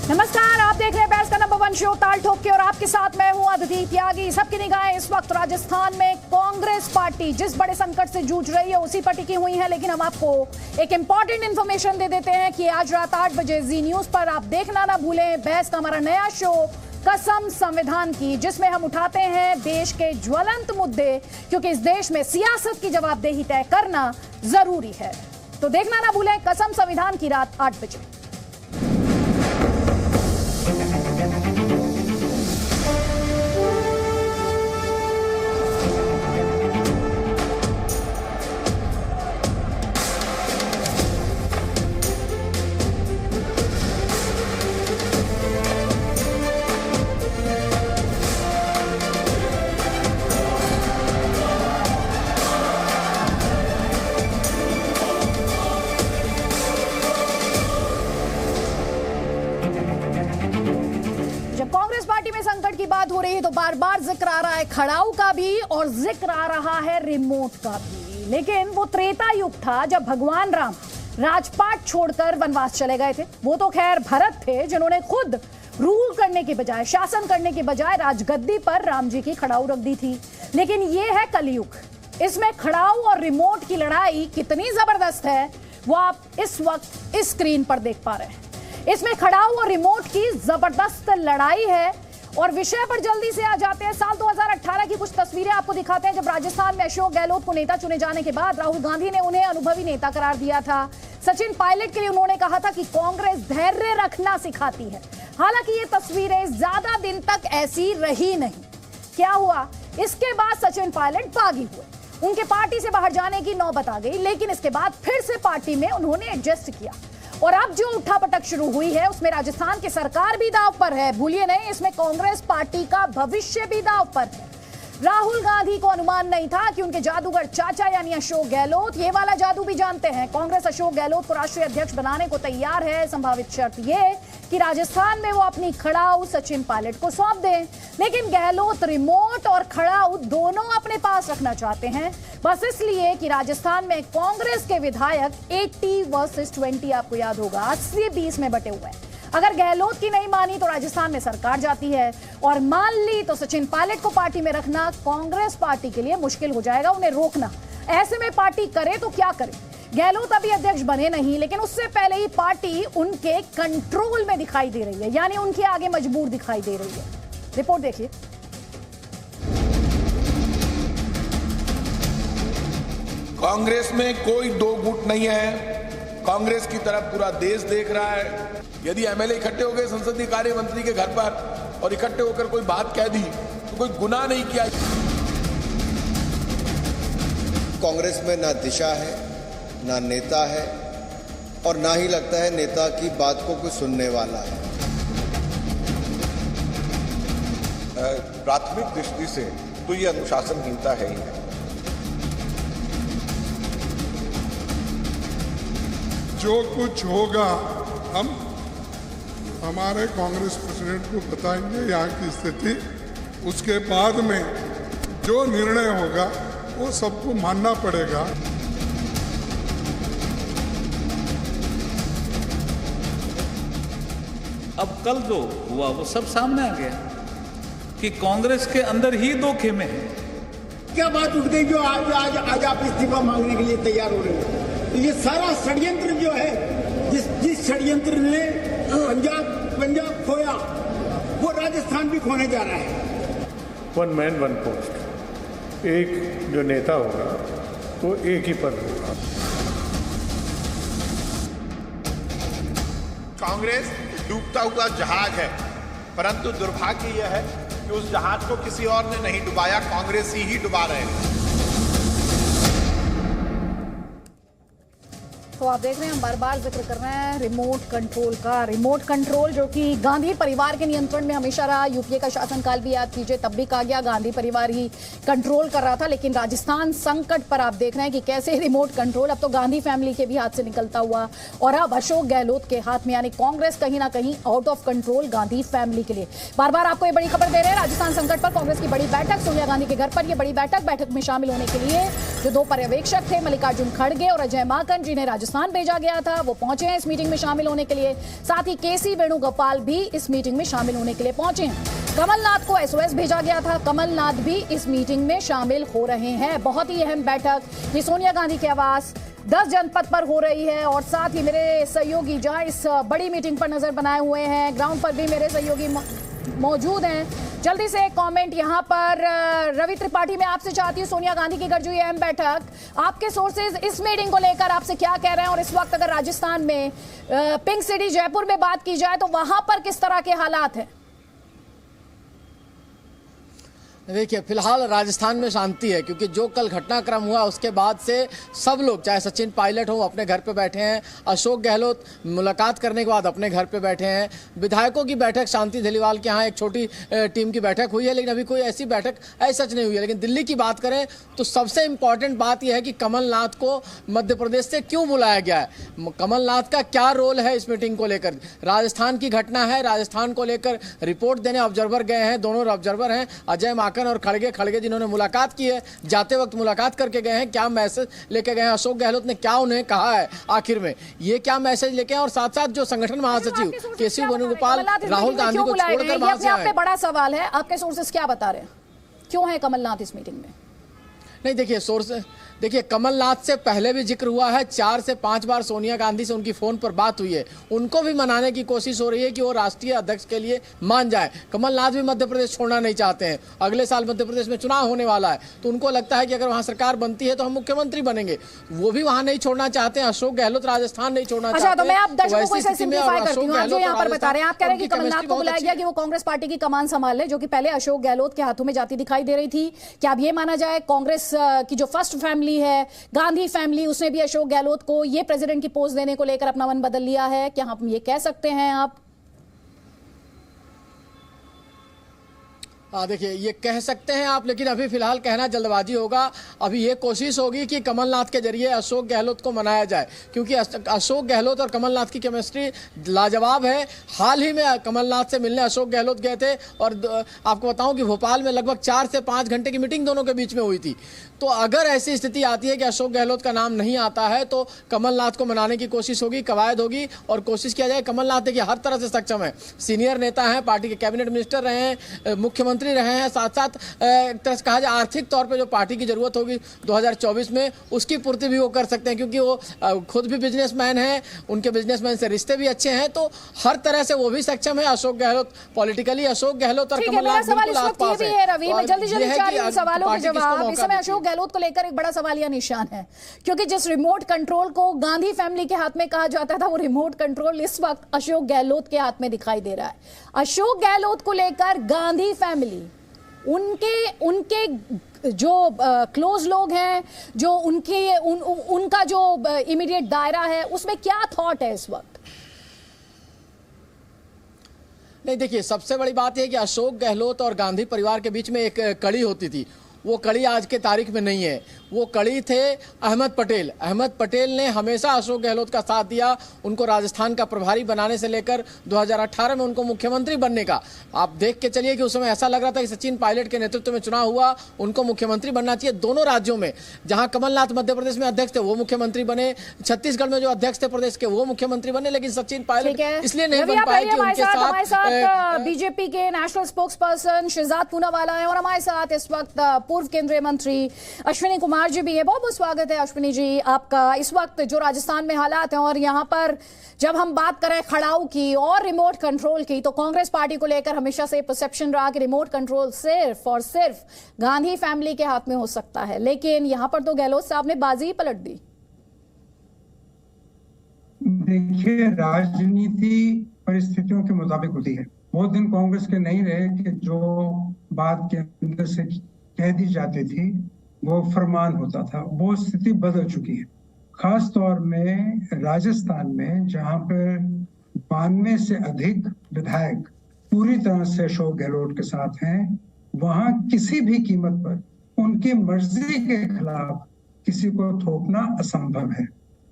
नमस्कार, आप देख रहे हैं बहस का नंबर 1 शो ताल ठोक के और आपके साथ मैं हूं अदिति त्यागी। सबकी निगाहें इस वक्त राजस्थान में कांग्रेस पार्टी जिस बड़े संकट से जूझ रही है उसी पर टिकी हुई है। लेकिन हम आपको एक इंपॉर्टेंट इंफॉर्मेशन दे देते हैं कि आज रात 8 बजे जी न्यूज पर आप देखना ना भूलें बहस का हमारा नया शो कसम संविधान की, जिसमें हम उठाते हैं देश के ज्वलंत मुद्दे, क्योंकि इस देश में सियासत की जवाबदेही तय करना जरूरी है। तो देखना ना भूलें कसम संविधान की रात 8 बजे। बात हो रही है तो बार बार जिक्र आ रहा है खड़ाऊ का भी और जिक्र आ रहा है रिमोट का भी। लेकिन वो त्रेता युग था जब भगवान राम राजपाट छोड़कर वनवास चले गए थे। वो तो खैर भरत थे जिन्होंने खुद रूल करने के बजाय, शासन करने के बजाय राजगद्दी पर राम जी की खड़ाऊ रख दी थी। लेकिन ये है कलयुग, इसमें खड़ाऊ और रिमोट की लड़ाई कितनी जबरदस्त है वो आप इस वक्त इस स्क्रीन पर देख पा रहे हैं। इसमें खड़ाऊ और रिमोट की जबरदस्त लड़ाई है और विषय पर जल्दी से आ जाते हैं। साल 2018 की कुछ तस्वीरें आपको दिखाते हैं जब राजस्थान में अशोक गहलोत को नेता चुने जाने के बाद राहुल गांधी ने उन्हें अनुभवी नेता करार दिया था। सचिन पायलट के लिए उन्होंने कहा था कि कांग्रेस धैर्य रखना सिखाती है। हालांकि ये तस्वीरें ज्यादा दिन तक ऐसी रही नहीं। क्या हुआ, इसके बाद सचिन पायलट बागी हुए, उनके पार्टी से बाहर जाने की नौबत आ गई। लेकिन इसके बाद फिर से पार्टी में उन्होंने एडजस्ट किया और अब जो उठापटक शुरू हुई है उसमें राजस्थान की सरकार भी दांव पर है। भूलिए नहीं, इसमें कांग्रेस पार्टी का भविष्य भी दांव पर है। राहुल गांधी को अनुमान नहीं था कि उनके जादूगर चाचा यानी अशोक गहलोत ये वाला जादू भी जानते हैं। कांग्रेस अशोक गहलोत को राष्ट्रीय अध्यक्ष बनाने को तैयार है। संभावित शर्त यह कि राजस्थान में वो अपनी खड़ाऊ सचिन पायलट को सौंप दें। लेकिन गहलोत रिमोट और खड़ाऊ दोनों अपने पास रखना चाहते हैं, बस इसलिए कि राजस्थान में कांग्रेस के विधायक 80 वर्सेस 20, आपको याद होगा 80-20 में बटे हुए हैं। अगर गहलोत की नहीं मानी तो राजस्थान में सरकार जाती है और मान ली तो सचिन पायलट को पार्टी में रखना कांग्रेस पार्टी के लिए मुश्किल हो जाएगा, उन्हें रोकना। ऐसे में पार्टी करे तो क्या करे। गहलोत अभी अध्यक्ष बने नहीं, लेकिन उससे पहले ही पार्टी उनके कंट्रोल में दिखाई दे रही है, यानी उनके आगे मजबूर दिखाई दे रही है। रिपोर्ट देखिए। कांग्रेस में कोई दो गुट नहीं है। कांग्रेस की तरफ पूरा देश देख रहा है। यदि एमएलए इकट्ठे हो गए संसदीय कार्य मंत्री के घर पर और इकट्ठे होकर कोई बात कह दी तो कोई गुनाह नहीं किया। कांग्रेस में ना दिशा है, ना नेता है और ना ही लगता है नेता की बात को कोई सुनने वाला है। प्राथमिक दृष्टि से तो ये अनुशासनहीनता है ही है। जो कुछ होगा हम हमारे कांग्रेस प्रेसिडेंट को बताएंगे यहाँ की स्थिति, उसके बाद में जो निर्णय होगा वो सबको मानना पड़ेगा। अब कल जो हुआ वो सब सामने आ गया कि कांग्रेस के अंदर ही दो खेमे हैं। क्या बात उठ गई जो आज आप इस्तीफा मांगने के लिए तैयार हो रहे हैं? तो ये सारा षड्यंत्र जो है, जिस षड्यंत्र ने पंजाब खोया वो राजस्थान भी खोने जा रहा है। 1 मैन 1 पोस्ट, एक जो नेता होगा वो एक ही पद होगा। कांग्रेस डूबता हुआ जहाज है, परंतु दुर्भाग्य यह है कि उस जहाज को किसी और ने नहीं डुबाया, कांग्रेस ही डुबा रहे हैं। तो आप देख रहे हैं हम बार बार जिक्र कर रहे हैं रिमोट कंट्रोल का। रिमोट कंट्रोल जो कि गांधी परिवार के नियंत्रण में हमेशा रहा। यूपीए का शासनकाल भी याद कीजिए, तब भी कहा गया गांधी परिवार ही कंट्रोल कर रहा था। लेकिन राजस्थान संकट पर आप देख रहे हैं कि कैसे रिमोट कंट्रोल अब तो गांधी फैमिली के भी हाथ से निकलता हुआ और अब अशोक गहलोत के हाथ में, यानी कांग्रेस कहीं ना कहीं out of control Gandhi family के लिए। बार बार आपको ये बड़ी खबर दे रहे हैं, राजस्थान संकट पर कांग्रेस की बड़ी बैठक, सोनिया गांधी के घर पर यह बड़ी बैठक में शामिल होने के लिए जो 2 पर्यवेक्षक थे, मल्लिकार्जुन खड़गे और अजय माकन, जिन्हें राजस्थान भेजा गया था, वो पहुंचे हैं इस मीटिंग में शामिल होने के लिए। साथ ही केसी वेणुगोपाल भी इस मीटिंग में शामिल होने के लिए पहुंचे हैं। कमलनाथ को एसओएस भेजा गया था, कमलनाथ भी इस मीटिंग में शामिल हो रहे हैं। बहुत ही अहम बैठक ये सोनिया गांधी के आवास 10 जनपद पर हो रही है और साथ ही मेरे सहयोगी जहां इस बड़ी मीटिंग पर नजर बनाए हुए हैं, ग्राउंड पर भी मेरे सहयोगी मौजूद हैं। जल्दी से एक कमेंट यहां पर रवि त्रिपाठी, मैं आपसे चाहती हूं सोनिया गांधी की गरजू अहम बैठक, आपके सोर्सेज इस मीटिंग को लेकर आपसे क्या कह रहे हैं और इस वक्त अगर राजस्थान में पिंक सिटी जयपुर में बात की जाए तो वहां पर किस तरह के हालात हैं? देखिए, फिलहाल राजस्थान में शांति है, क्योंकि जो कल घटनाक्रम हुआ उसके बाद से सब लोग, चाहे सचिन पायलट हो, अपने घर पे बैठे हैं। अशोक गहलोत मुलाकात करने के बाद अपने घर पे बैठे हैं। विधायकों की बैठक शांति धलीवाल के यहाँ एक छोटी टीम की बैठक हुई है, लेकिन अभी कोई ऐसी बैठक सच नहीं हुई है। लेकिन दिल्ली की बात करें तो सबसे इंपॉर्टेंट बात यह है कि कमलनाथ को मध्य प्रदेश से क्यों बुलाया गया है, कमलनाथ का क्या रोल है इस मीटिंग को लेकर। राजस्थान की घटना है, राजस्थान को लेकर रिपोर्ट देने ऑब्जर्वर गए हैं, दोनों ऑब्जर्वर हैं, अजय और खड़गे जिन्होंने मुलाकात की है, जाते वक्त मुलाकात करके गए हैं, क्या मैसेज लेके गए हैं, अशोक गहलोत ने क्या उन्हें कहा है, आखिर में ये क्या मैसेज लेके हैं, और साथ साथ जो संगठन महासचिव केसी वेणुगोपाल राहुल गांधी को छोड़कर वहां से आए। बड़ा सवाल है, आपके सोर्सेस क्या बता रहे हैं, क्यों है कमलनाथ इस मीटिंग में? नहीं, देखिए सोर्स, देखिए कमलनाथ से पहले भी जिक्र हुआ है, 4 से 5 बार सोनिया गांधी से उनकी फोन पर बात हुई है। उनको भी मनाने की कोशिश हो रही है कि वो राष्ट्रीय अध्यक्ष के लिए मान जाए। कमलनाथ भी मध्य प्रदेश छोड़ना नहीं चाहते हैं। अगले साल मध्य प्रदेश में चुनाव होने वाला है, तो उनको लगता है कि अगर वहां सरकार बनती है तो हम मुख्यमंत्री बनेंगे। वो भी वहां नहीं छोड़ना चाहते हैं। अशोक गहलोत राजस्थान नहीं छोड़ना चाहते। तो मैं आप दर्शकों को इसे सिंप्लीफाई करती हूं। आप जो यहाँ पर बता रहे हैं, आप कह रहे हैं कि कमलनाथ को बुलाया गया कि वो कांग्रेस पार्टी की कमान संभाल ले, जो कि पहले अशोक गहलोत के हाथों में जाती दिखाई दे रही थी। क्या अब ये माना जाए कांग्रेस की जो फर्स्ट फैमिली है, गांधी फैमिली, उसने भी अशोक गहलोत को ये प्रेसिडेंट की पोस्ट देने को लेकर अपना मन बदल लिया है? क्या हम ये कह सकते हैं आप? देखिए, ये कह सकते हैं आप, लेकिन अभी फिलहाल कहना जल्दबाजी होगा। अभी ये कोशिश होगी कि कमलनाथ के जरिए अशोक गहलोत को मनाया जाए, क्योंकि अशोक गहलोत और कमलनाथ की केमिस्ट्री लाजवाब है। हाल ही में कमलनाथ से मिलने अशोक गहलोत गए थे और आपको बताऊं कि भोपाल में लगभग 4 से 5 घंटे की मीटिंग दोनों के बीच में हुई थी। तो अगर ऐसी स्थिति आती है कि अशोक गहलोत का नाम नहीं आता है तो कमलनाथ को मनाने की कोशिश होगी, कवायद होगी और कोशिश किया जाए। कमलनाथ देखिए हर तरह से सक्षम है, सीनियर नेता हैं, पार्टी के कैबिनेट मिनिस्टर रहे हैं, मुख्यमंत्री रहे हैं, साथ साथ एक तरह से कहा जाए आर्थिक तौर पे जो पार्टी की जरूरत होगी 2024 में उसकी पूर्ति भी वो कर सकते हैं, क्योंकि वो खुद भी बिजनेसमैन हैं, उनके बिजनेसमैन से रिश्ते भी अच्छे हैं। तो हर तरह से वो भी सक्षम है। अशोक गहलोत पॉलिटिकली, अशोक गहलोत और कमलनाथ बिल्कुल आसपास है। रवि, मैं जल्दी सवालों के जवाब, इस समय अशोक गहलोत को लेकर एक बड़ा सवालिया निशान है, क्योंकि जिस रिमोट कंट्रोल को गांधी फैमिली के हाथ में कहा जाता था, वो रिमोट कंट्रोल इस वक्त अशोक गहलोत के हाथ में दिखाई दे रहा है। अशोक गहलोत को लेकर गांधी फैमिली, उनके जो क्लोज लोग हैं, जो उनका जो इमीडिएट दायरा है, उसमें क्या थॉट है इस वक्त? नहीं, देखिए सबसे बड़ी बात यह है कि अशोक गहलोत और गांधी परिवार के बीच में एक कड़ी होती थी, वो कड़ी आज के तारीख में नहीं है। वो कड़ी थे अहमद पटेल। अहमद पटेल ने हमेशा अशोक गहलोत का साथ दिया, उनको राजस्थान का प्रभारी बनाने से लेकर 2018 में उनको मुख्यमंत्री बनने का। आप देख के चलिए कि उस समय ऐसा लग रहा था कि सचिन पायलट के नेतृत्व में चुनाव हुआ, उनको मुख्यमंत्री बनना चाहिए। दोनों राज्यों में, जहां कमलनाथ मध्य प्रदेश में अध्यक्ष थे वो मुख्यमंत्री बने, छत्तीसगढ़ में जो अध्यक्ष थे प्रदेश के वो मुख्यमंत्री बने, लेकिन सचिन पायलट इसलिए नहीं बन पाए कि उनके साथ बीजेपी के national spokesperson Shehzad Poonawalla है और हमारे साथ इस वक्त पूर्व केंद्रीय मंत्री अश्विनी कुमार जी भी है। बहुत बहुत स्वागत है अश्विनी जी आपका। इस वक्त जो राजस्थान में हालात हैं और यहाँ पर जब हम बात करें खड़ाऊ की और रिमोट कंट्रोल की, तो कांग्रेस पार्टी को लेकर हमेशा से परसेप्शन रहा कि रिमोट कंट्रोल सिर्फ और सिर्फ गांधी फैमिली के हाथ में हो सकता है, लेकिन यहाँ पर तो गहलोत साहब ने बाजी ही पलट दी। देखिए, राजनीति परिस्थितियों के मुताबिक होती है। बहुत दिन कांग्रेस के नहीं रहे कि जो बात के अंदर से कह दी जाती थी वो फरमान होता था। वो स्थिति बदल चुकी है, खास तौर में राजस्थान में, जहां पर 92 से अधिक विधायक पूरी तरह से अशोक गहलोत के साथ हैं। वहां किसी भी कीमत पर उनकी मर्जी के खिलाफ किसी को थोपना असंभव है।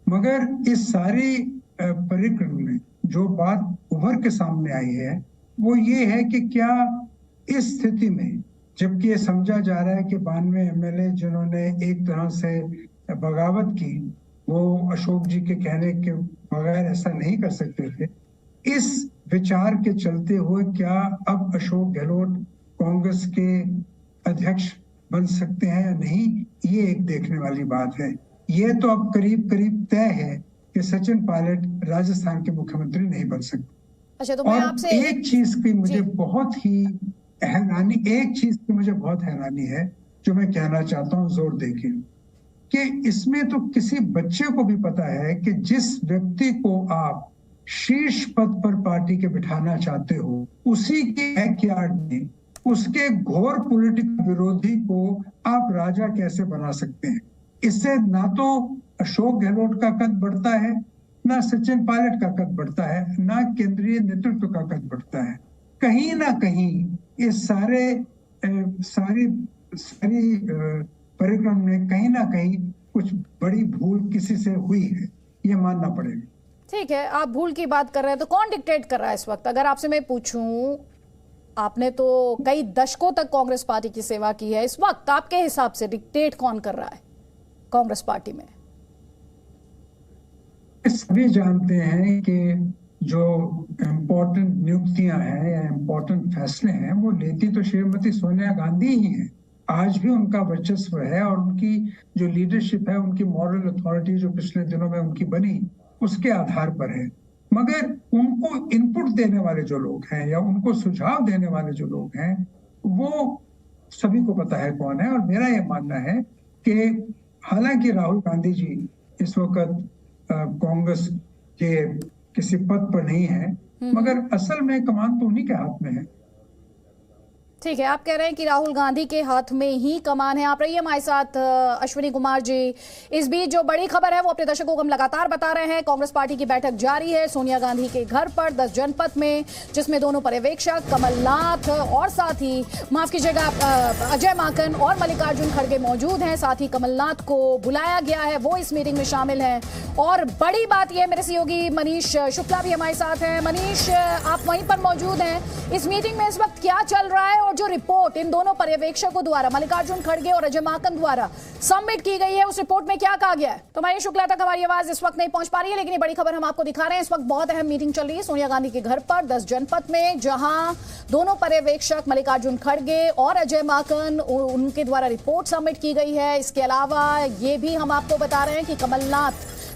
मगर इस सारी परिक्रम में जो बात उभर के सामने आई है वो ये है कि क्या इस स्थिति में, जबकि ये समझा जा रहा है कि 92 एमएलए जिन्होंने एक तरह से बगावत की, वो अशोक जी के कहने के बगैर ऐसा नहीं कर सकते थे। इस विचार के चलते हुए क्या अब अशोक गहलोत कांग्रेस के अध्यक्ष बन सकते हैं या नहीं, ये एक देखने वाली बात है। ये तो अब करीब करीब तय है कि सचिन पायलट राजस्थान के मुख्यमंत्री नहीं बन सकते। अच्छा, तो मैं आपसे एक चीज की मुझे बहुत हैरानी है जो मैं कहना चाहता हूँ जोर देके, कि इसमें तो किसी बच्चे को भी पता है कि जिस व्यक्ति को आप शीर्ष पद पर पार्टी के बिठाना चाहते हो, उसी के बैकयार्ड में उसके घोर पॉलिटिकल विरोधी को आप राजा कैसे बना सकते हैं। इससे ना तो अशोक गहलोत का कद बढ़ता है, ना सचिन पायलट का कद बढ़ता है, ना केंद्रीय नेतृत्व का कद बढ़ता है। कहीं ना कहीं इस सारी परिक्रम में कहीं ना कहीं कुछ बड़ी भूल किसी से हुई है, ये मानना पड़ेगा। ठीक है, आप भूल की बात कर रहे हैं तो कौन डिक्टेट कर रहा है इस वक्त? अगर आपसे मैं पूछूं, आपने तो कई दशकों तक कांग्रेस पार्टी की सेवा की है, इस वक्त आपके हिसाब से डिक्टेट कौन कर रहा है कांग्रेस पार्टी में? सभी जानते हैं कि जो इम्पोर्टेंट नियुक्तियां हैं या इम्पोर्टेंट फैसले हैं वो लेती तो श्रीमती सोनिया गांधी ही हैं। आज भी उनका वर्चस्व है और उनकी जो लीडरशिप है, उनकी मॉरल अथॉरिटी जो पिछले दिनों में उनकी बनी, उसके आधार पर है। मगर उनको इनपुट देने वाले जो लोग हैं या उनको सुझाव देने वाले जो लोग हैं, वो सभी को पता है कौन है। और मेरा ये मानना है कि हालांकि राहुल गांधी जी इस वक्त कांग्रेस के किसी पद पर नहीं है, मगर असल में कमान तो उन्हीं के हाथ में है। ठीक है, आप कह रहे हैं कि राहुल गांधी के हाथ में ही कमान है। आप रहिए हमारे साथ अश्विनी कुमार जी। इस बीच जो बड़ी खबर है वो अपने दर्शकों को हम लगातार बता रहे हैं। कांग्रेस पार्टी की बैठक जारी है सोनिया गांधी के घर पर 10 जनपद में, जिसमें दोनों पर्यवेक्षक कमलनाथ और साथ ही माफ कीजिएगा अजय माकन और मल्लिकार्जुन खड़गे मौजूद हैं। साथ ही कमलनाथ को बुलाया गया है, वो इस मीटिंग में शामिल हैं। और बड़ी बात यह, मेरे सहयोगी मनीष शुक्ला भी हमारे साथ हैं। मनीष, आप वहीं पर मौजूद हैं। इस मीटिंग में इस वक्त क्या चल रहा है और जो रिपोर्ट इन दोनों पर्यवेक्षकों द्वारा, मल्लिकार्जुन खड़गे और अजय माकन द्वारा सबमिट की गई है, उस रिपोर्ट में क्या कहा गया है? तो मनीष शुक्ला तक हमारी आवाज इस वक्त नहीं पहुंच पा रही है, लेकिन ये बड़ी खबर हम आपको दिखा रहे हैं। इस वक्त बहुत अहम मीटिंग चल रही है सोनिया गांधी के घर पर 10 जनपद में, जहां दोनों पर्यवेक्षक मल्लिकार्जुन खड़गे और अजय माकन, उनके द्वारा रिपोर्ट सबमिट की गई है। इसके अलावा ये भी हम आपको बता रहे हैं कि कमलनाथ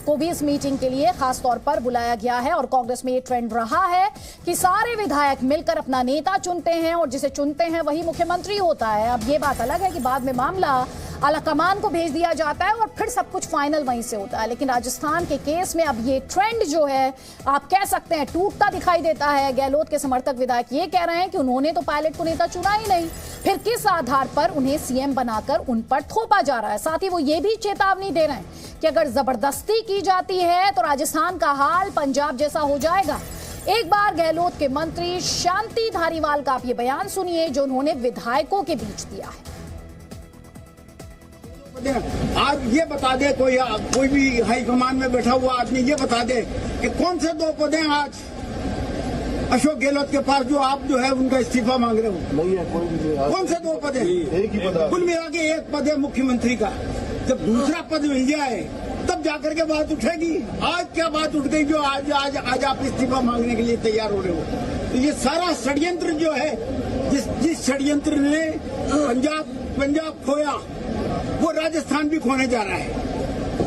को भी इस मीटिंग के लिए खास तौर पर बुलाया गया है। और कांग्रेस में ये ट्रेंड रहा है कि सारे विधायक मिलकर अपना नेता चुनते हैं और जिसे चुनते हैं वही मुख्यमंत्री होता है। अब ये बात अलग है कि बाद में मामला आलाकमान को भेज दिया जाता है और फिर सब कुछ फाइनल वहीं से होता है। लेकिन राजस्थान के केस में अब ये ट्रेंड जो है, आप कह सकते हैं टूटता दिखाई देता है। गहलोत के समर्थक विधायक ये कह रहे हैं कि उन्होंने तो पायलट को नेता चुना ही नहीं, फिर किस आधार पर उन्हें सीएम बनाकर उन पर थोपा जा रहा है। साथ ही वो ये भी चेतावनी दे रहे हैं कि अगर जबरदस्ती की जाती है तो राजस्थान का हाल पंजाब जैसा हो जाएगा। एक बार गहलोत के मंत्री शांति धारीवाल का आप ये बयान सुनिए जो उन्होंने विधायकों के बीच दिया है। आज ये बता दे कोई भी हाईकमान में बैठा हुआ आदमी ये बता दे कि कौन से 2 पद हैं आज अशोक गहलोत के पास जो आप जो है उनका इस्तीफा मांग रहे हो? नहीं है कोई भी। कौन से 2 पद हैं? एक ही पद है। कुल मिला के 1 पद है मुख्यमंत्री का। जब दूसरा पद मिल जाए तब जाकर के बात उठेगी। आज क्या बात उठ गई जो आज आप इस्तीफा मांगने के लिए तैयार हो रहे हो? तो ये सारा षड्यंत्र जो है, जिस षड्यंत्र ने पंजाब खोया, वो राजस्थान भी खोने जा रहा है।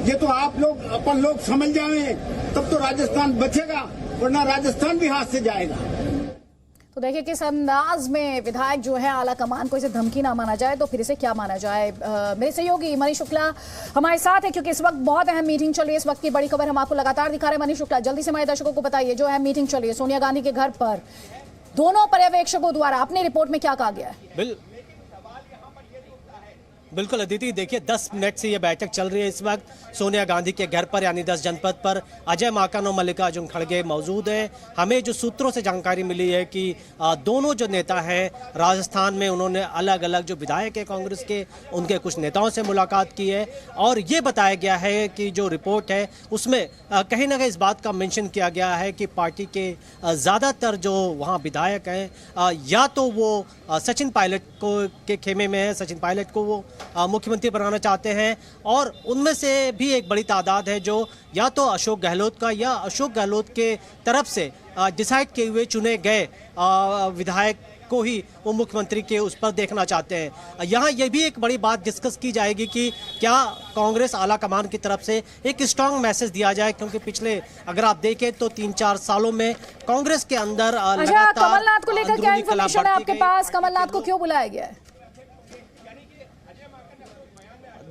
ये तो आप लोग अपन लोग समझ जाएं तब तो राजस्थान बचेगा, वरना राजस्थान भी हाथ से जाएगा। तो देखिए किस अंदाज में विधायक जो है आला कमान को इसे धमकी ना माना जाए तो फिर इसे क्या माना जाए। मेरे सहयोगी मनीष शुक्ला हमारे साथ है क्योंकि इस वक्त बहुत अहम मीटिंग चल रही है। इस वक्त की बड़ी खबर हम आपको लगातार दिखा रहे हैं। मनीष शुक्ला, जल्दी से हमारे दर्शकों को बताइए, जो अहम मीटिंग चल रही है सोनिया गांधी के घर पर, दोनों पर्यवेक्षकों द्वारा अपनी रिपोर्ट में क्या कहा गया है? बिल्कुल अदिति, देखिए 10 मिनट से ये बैठक चल रही है इस वक्त सोनिया गांधी के घर पर, यानी 10 जनपद पर। अजय माकन और मल्लिकार्जुन खड़गे मौजूद हैं। हमें जो सूत्रों से जानकारी मिली है कि दोनों जो नेता हैं राजस्थान में, उन्होंने अलग अलग जो विधायक है कांग्रेस के, उनके कुछ नेताओं से मुलाकात की है। और ये बताया गया है कि जो रिपोर्ट है उसमें कहीं ना कहीं इस बात का मेंशन किया गया है कि पार्टी के ज़्यादातर जो वहाँ विधायक हैं या तो वो सचिन पायलट को के खेमे में है, सचिन पायलट को वो मुख्यमंत्री बनाना चाहते हैं, और उनमें से भी एक बड़ी तादाद है जो या तो अशोक गहलोत का या अशोक गहलोत के तरफ से डिसाइड किए हुए चुने गए विधायक को ही वो मुख्यमंत्री के उस पर देखना चाहते हैं। यहाँ ये भी एक बड़ी बात डिस्कस की जाएगी कि क्या कांग्रेस आला कमान की तरफ से एक स्ट्रांग मैसेज दिया जाए, क्योंकि पिछले अगर आप देखें तो 3-4 सालों में कांग्रेस के अंदर लगातार कमलनाथ को लेकर क्या इंफॉर्मेशन है आपके पास? कमलनाथ को क्यों बुलाया गया है?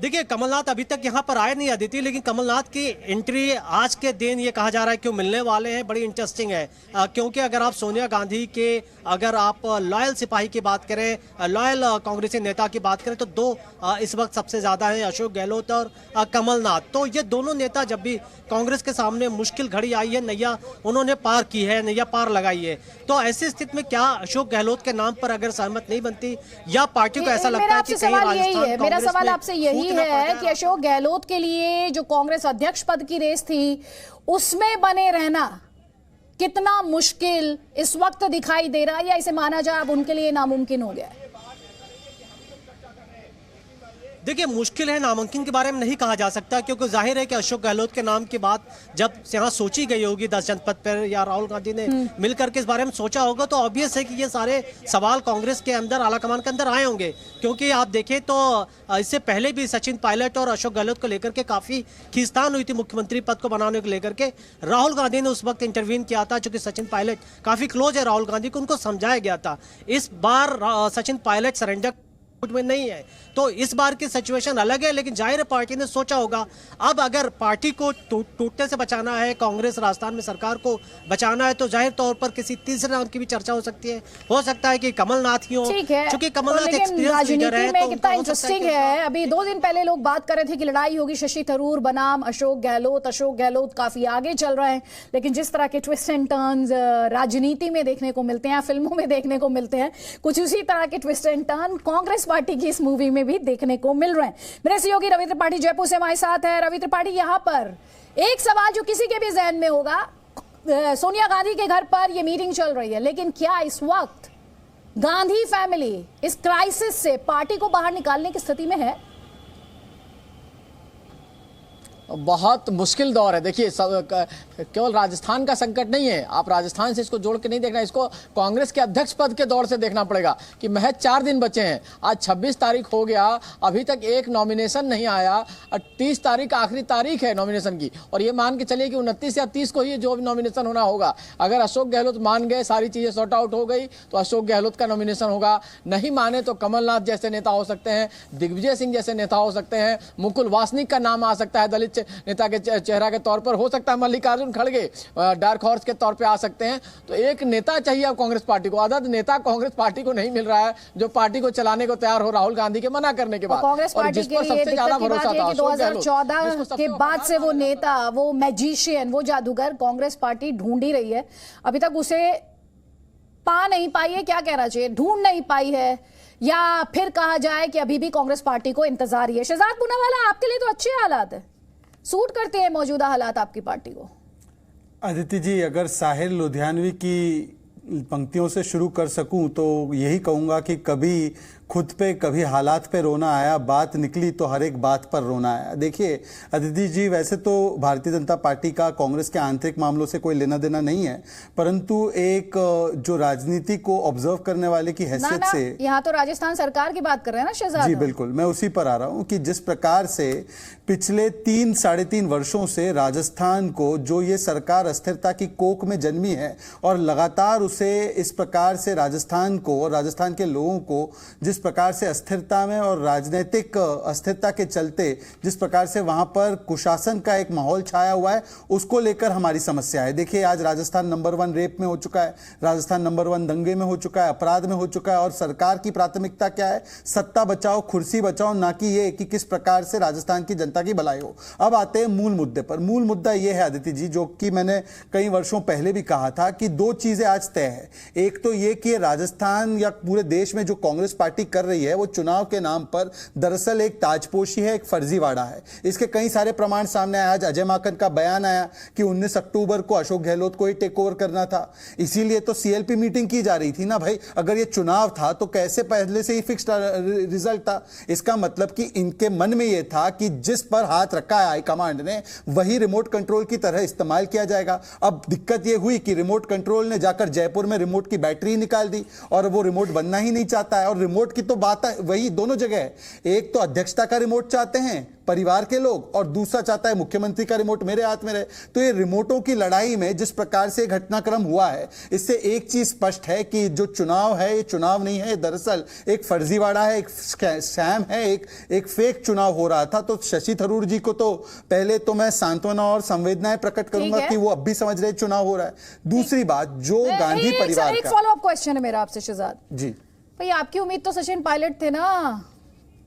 देखिए, कमलनाथ अभी तक यहाँ पर आए नहीं अदिति, लेकिन कमलनाथ की एंट्री आज के दिन ये कहा जा रहा है क्यों मिलने वाले हैं, बड़ी इंटरेस्टिंग है। क्योंकि अगर आप सोनिया गांधी के, अगर आप लॉयल सिपाही की बात करें, लॉयल कांग्रेसी नेता की बात करें, तो दो इस वक्त सबसे ज्यादा हैं, अशोक गहलोत और कमलनाथ। तो ये दोनों नेता जब भी कांग्रेस के सामने मुश्किल घड़ी आई है, नैया उन्होंने पार की है, नैया पार लगाई है। तो ऐसी स्थिति में क्या अशोक गहलोत के नाम पर अगर सहमत नहीं बनती या पार्टी को ऐसा लगता है कि कहीं राजस्थान, मेरा सवाल आपसे यही है कि अशोक गहलोत के लिए जो कांग्रेस अध्यक्ष पद की रेस थी उसमें बने रहना कितना मुश्किल इस वक्त दिखाई दे रहा है, या इसे माना जाए अब उनके लिए नामुमकिन हो गया है? देखिए, मुश्किल है, नामुमकिन के बारे में नहीं कहा जा सकता, क्योंकि जाहिर है कि अशोक गहलोत के नाम की बात जब यहाँ सोची गई होगी 10 जनपद पर, या राहुल गांधी ने मिलकर के इस बारे में सोचा होगा, तो ऑब्वियस है कि ये सारे सवाल कांग्रेस के अंदर, आलाकमान के अंदर आए होंगे। क्योंकि आप देखें तो इससे पहले भी सचिन पायलट और अशोक गहलोत को लेकर के काफी खींचतान हुई थी मुख्यमंत्री पद को बनाने को लेकर के। राहुल गांधी ने उस वक्त इंटरवीन किया था, चूंकि सचिन पायलट काफी क्लोज है राहुल गांधी को, उनको समझाया गया था। इस बार सचिन पायलट सरेंडर में नहीं है, तो इस बार की सिचुएशन अलग है। लेकिन जाहिर पार्टी ने सोचा होगा अब अगर पार्टी को टूटने से बचाना है, कांग्रेस राजस्थान में सरकार को बचाना है, तो जाहिर तौर पर किसी तीसरे नाम की भी चर्चा हो सकती है। हो सकता है कि कमलनाथ ही हो, क्योंकि कमलनाथ एक्सपीरियंस लीडर है। तो कितना इंटरेस्टिंग है, अभी 2 दिन पहले लोग बात कर रहे थे कि लड़ाई होगी शशि थरूर बनाम अशोक गहलोत काफी आगे चल रहे हैं, लेकिन जिस तरह के ट्विस्ट एंड टर्न्स राजनीति में देखने को मिलते हैं, फिल्मों में देखने को मिलते हैं, कुछ उसी तरह के twist and turn Congress party की इस मूवी में भी देखने को मिल रहे हैं। मेरे सहयोगी रवि त्रिपाठी जयपुर से हमारे साथ है। रवि त्रिपाठी, यहां पर एक सवाल जो किसी के भी जहन में होगा, सोनिया गांधी के घर पर यह मीटिंग चल रही है, लेकिन क्या इस वक्त गांधी फैमिली इस क्राइसिस से पार्टी को बाहर निकालने की स्थिति में है? बहुत मुश्किल दौर है। देखिए, केवल राजस्थान का संकट नहीं है, आप राजस्थान से इसको जोड़ के नहीं देखना, इसको कांग्रेस के अध्यक्ष पद के दौर से देखना पड़ेगा कि महज 4 दिन बचे हैं। आज 26 तारीख हो गया, अभी तक एक नॉमिनेशन नहीं आया, और 30 तारीख आखिरी तारीख है नॉमिनेशन की, और ये मान के चलिए कि 29 या 30 को ही जो भी नॉमिनेशन होना होगा। अगर अशोक गहलोत मान गए, सारी चीजें सॉर्ट आउट हो गई, तो अशोक गहलोत का नॉमिनेशन होगा। नहीं माने तो कमलनाथ जैसे नेता हो सकते हैं, दिग्विजय सिंह जैसे नेता हो सकते हैं, मुकुल वासनिक का नाम आ सकता है दलित नेता के चेहरा के तौर पर, हो सकता है मल्लिकार्जुन खड़गे डार्क हॉर्स के तौर पे आ सकते हैं। तो एक नेता चाहिए अब कांग्रेस पार्टी को, आदत नेता कांग्रेस पार्टी को नहीं मिल रहा है जो पार्टी को चलाने को तैयार हो राहुल गांधी के मना करने के बाद। कांग्रेस पार्टी के लिए सबसे भरोसा था 2014 के बाद से वो नेता, वो मैजिशियन, वो जादूगर कांग्रेस पार्टी ढूंढ ही रही है, अभी तक उसे पा नहीं पाई है। क्या कहना चाहिए, ढूंढ नहीं पाई है, या फिर कहा जाए कि अभी भी कांग्रेस पार्टी को इंतजार ही है? शहजाद पूनावाला, आपके लिए तो अच्छे हालात है, सूट करते हैं मौजूदा हालात आपकी पार्टी को? अदिति जी, अगर साहिर लुधियानवी की पंक्तियों से शुरू कर सकूं तो यही कहूंगा कि कभी खुद पे कभी हालात पे रोना आया, बात निकली तो हर एक बात पर रोना आया। देखिए अदिति जी, वैसे तो भारतीय जनता पार्टी का कांग्रेस के आंतरिक मामलों से कोई लेना देना नहीं है, परंतु एक जो राजनीति को ऑब्जर्व करने वाले की हैसियत से, यहाँ तो राजस्थान सरकार की बात कर रहे हैं ना शहजाद जी? बिल्कुल, मैं उसी पर आ रहा हूँ कि जिस प्रकार से पिछले 3-3.5 वर्षों से राजस्थान को जो ये सरकार अस्थिरता की कोख में जन्मी है, और लगातार उसे इस प्रकार से राजस्थान को और राजस्थान के लोगों को जिस प्रकार से अस्थिरता में और राजनीतिक अस्थिरता के चलते जिस प्रकार से वहां पर कुशासन का एक माहौल छाया हुआ है, उसको लेकर हमारी समस्या है। देखिए, आज राजस्थान नंबर 1 रेप में हो चुका है, राजस्थान नंबर 1 दंगे में हो चुका है, अपराध में हो चुका है, और सरकार की प्राथमिकता क्या है? सत्ता बचाओ, कुर्सी बचाओ, ना कि ये कि किस प्रकार से राजस्थान की जनता की भलाई हो। अब आते हैं मूल मुद्दे पर। मूल मुद्दा यह है अदिति जी, जो कि मैंने कई वर्षों पहले भी कहा था कि 2 चीजें आज तय है। एक तो ये कि राजस्थान या पूरे देश में जो कांग्रेस पार्टी कर रही है वो चुनाव के नाम पर दरअसल एक ताजपोशी है, एक फर्जीवाड़ा है। इसके कई सारे प्रमाण सामने आए। आज अजय माकन का बयान आया कि 19 अक्टूबर को अशोक गहलोत को ही टेक ओवर करना था, इसीलिए तो सीएलपी मीटिंग की जा रही थी ना भाई। अगर ये चुनाव था तो कैसे पहले से ही फिक्स्ड रिजल्ट था? इसका मतलब कि इनके मन में यह था कि जिस पर हाथ रखा है हाईकमांड ने वही रिमोट कंट्रोल की तरह इस्तेमाल किया जाएगा। अब दिक्कत यह हुई कि रिमोट कंट्रोल ने जाकर जयपुर में रिमोट की बैटरी निकाल दी और वो रिमोट बनना ही नहीं चाहता है। और रिमोट की तो बात वही दोनों जगह है, एक तो अध्यक्षता का रिमोट चाहते हैं परिवार के लोग और दूसरा चाहता है मुख्यमंत्री का रिमोट मेरे हाथ में रहे। तो ये रिमोटों की लड़ाई में जिस प्रकार से घटनाक्रम हुआ है, इससे एक चीज स्पष्ट है कि जो चुनाव है ये चुनाव नहीं है, दरअसल एक फर्जीवाड़ा है, एक स्कैम है, एक फेक चुनाव हो रहा था। तो शशि थरूर जी को तो पहले तो मैं सांत्वना और संवेदनाएं प्रकट करूंगा कि वो अब भी समझ रहे चुनाव हो रहा है। दूसरी बात, जो गांधी परिवार एक फॉलो अप क्वेश्चन है मेरा आपसे शहजाद जी, भाई आपकी उम्मीद तो सचिन पायलट थे ना।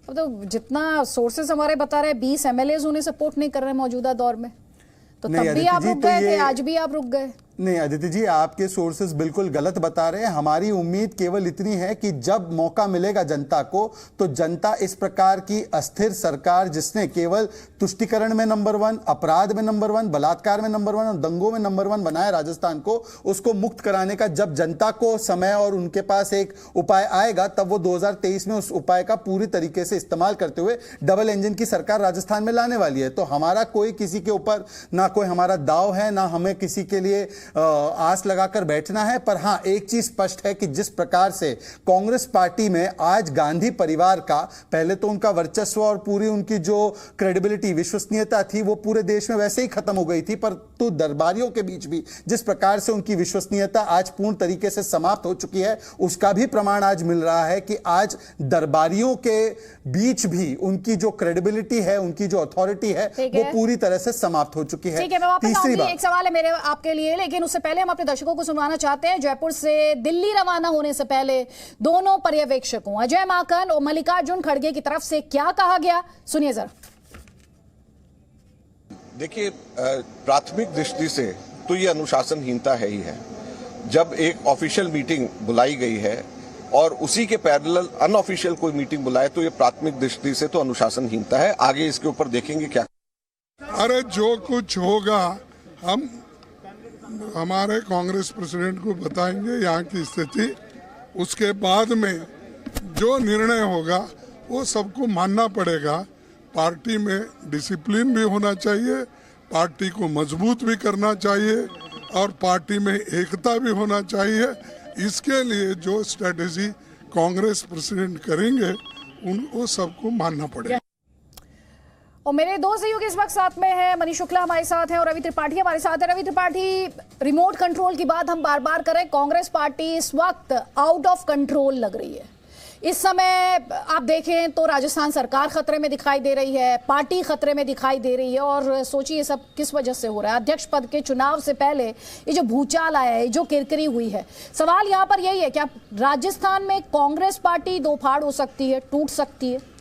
अब तो जितना सोर्सेस हमारे बता रहे हैं 20 एमएलएज उन्हें सपोर्ट नहीं कर रहे मौजूदा दौर में, तो तब भी आप रुक गए थे, आज भी आप रुक गए। नहीं अदिति जी, आपके सोर्सेस बिल्कुल गलत बता रहे हैं। हमारी उम्मीद केवल इतनी है कि जब मौका मिलेगा जनता को, तो जनता इस प्रकार की अस्थिर सरकार जिसने केवल तुष्टिकरण में नंबर 1, अपराध में नंबर 1, बलात्कार में नंबर 1 और दंगों में नंबर 1 बनाया राजस्थान को, उसको मुक्त कराने का जब जनता को समय और उनके पास एक उपाय आएगा, तब वो 2023 में उस उपाय का पूरी तरीके से इस्तेमाल करते हुए डबल इंजन की सरकार राजस्थान में लाने वाली है। तो हमारा कोई किसी के ऊपर ना कोई हमारा दाव है, ना हमें किसी के लिए आस लगाकर बैठना है। पर हां, एक चीज स्पष्ट है कि जिस प्रकार से कांग्रेस पार्टी में आज गांधी परिवार का, पहले तो उनका वर्चस्व और पूरी उनकी जो क्रेडिबिलिटी, विश्वसनीयता थी वो पूरे देश में वैसे ही खत्म हो गई थी, पर तो दरबारियों के बीच भी जिस प्रकार से उनकी विश्वसनीयता आज पूर्ण तरीके से समाप्त हो चुकी है, उसका भी प्रमाण आज मिल रहा है कि आज दरबारियों के बीच भी उनकी जो क्रेडिबिलिटी है, उनकी जो अथॉरिटी है, वो पूरी तरह से समाप्त हो चुकी है। ठीक है, मैं वापस आऊंगी। एक सवाल है मेरे आपके लिए, लेकिन उससे पहले हम अपने दर्शकों को सुनवाना चाहते हैं जयपुर से दिल्ली रवाना होने से पहले दोनों पर्यवेक्षकों अजय माकन और मल्लिकार्जुन खड़गे की तरफ से क्या कहा गया, सुनिए जरा। देखिए, प्राथमिक दृष्टि से तो ये अनुशासनहीनता है ही है। जब एक ऑफिशियल मीटिंग बुलाई गई है और उसी के पैरेलल अनऑफिशियल कोई मीटिंग बुलाए, तो ये प्राथमिक दृष्टि से तो अनुशासनहीनता है। आगे इसके ऊपर देखेंगे क्या। अरे जो कुछ होगा हम हमारे कांग्रेस प्रेसिडेंट को बताएंगे यहाँ की स्थिति, उसके बाद में जो निर्णय होगा वो सबको मानना पड़ेगा। पार्टी में डिसिप्लिन भी होना चाहिए, पार्टी को मजबूत भी करना चाहिए और पार्टी में एकता भी होना चाहिए। इसके लिए जो स्ट्रेटेजी कांग्रेस प्रेसिडेंट करेंगे उनको सबको मानना पड़ेगा। और मेरे दो सहयोगी इस वक्त साथ में हैं, मनीष शुक्ला हमारे साथ हैं और रवि त्रिपाठी हमारे साथ है। रवि त्रिपाठी, रिमोट कंट्रोल की बात हम बार बार करें, कांग्रेस पार्टी इस वक्त आउट ऑफ कंट्रोल लग रही है। इस समय आप देखें तो राजस्थान सरकार खतरे में दिखाई दे रही है, पार्टी खतरे में दिखाई दे रही है। और सोचिए ये सब किस वजह से हो रहा है। अध्यक्ष पद के चुनाव से पहले ये जो भूचाल आया है, जो किरकिरी हुई है, सवाल यहाँ पर यही है, क्या राजस्थान में कांग्रेस पार्टी दो फाड़ हो सकती है, टूट सकती है?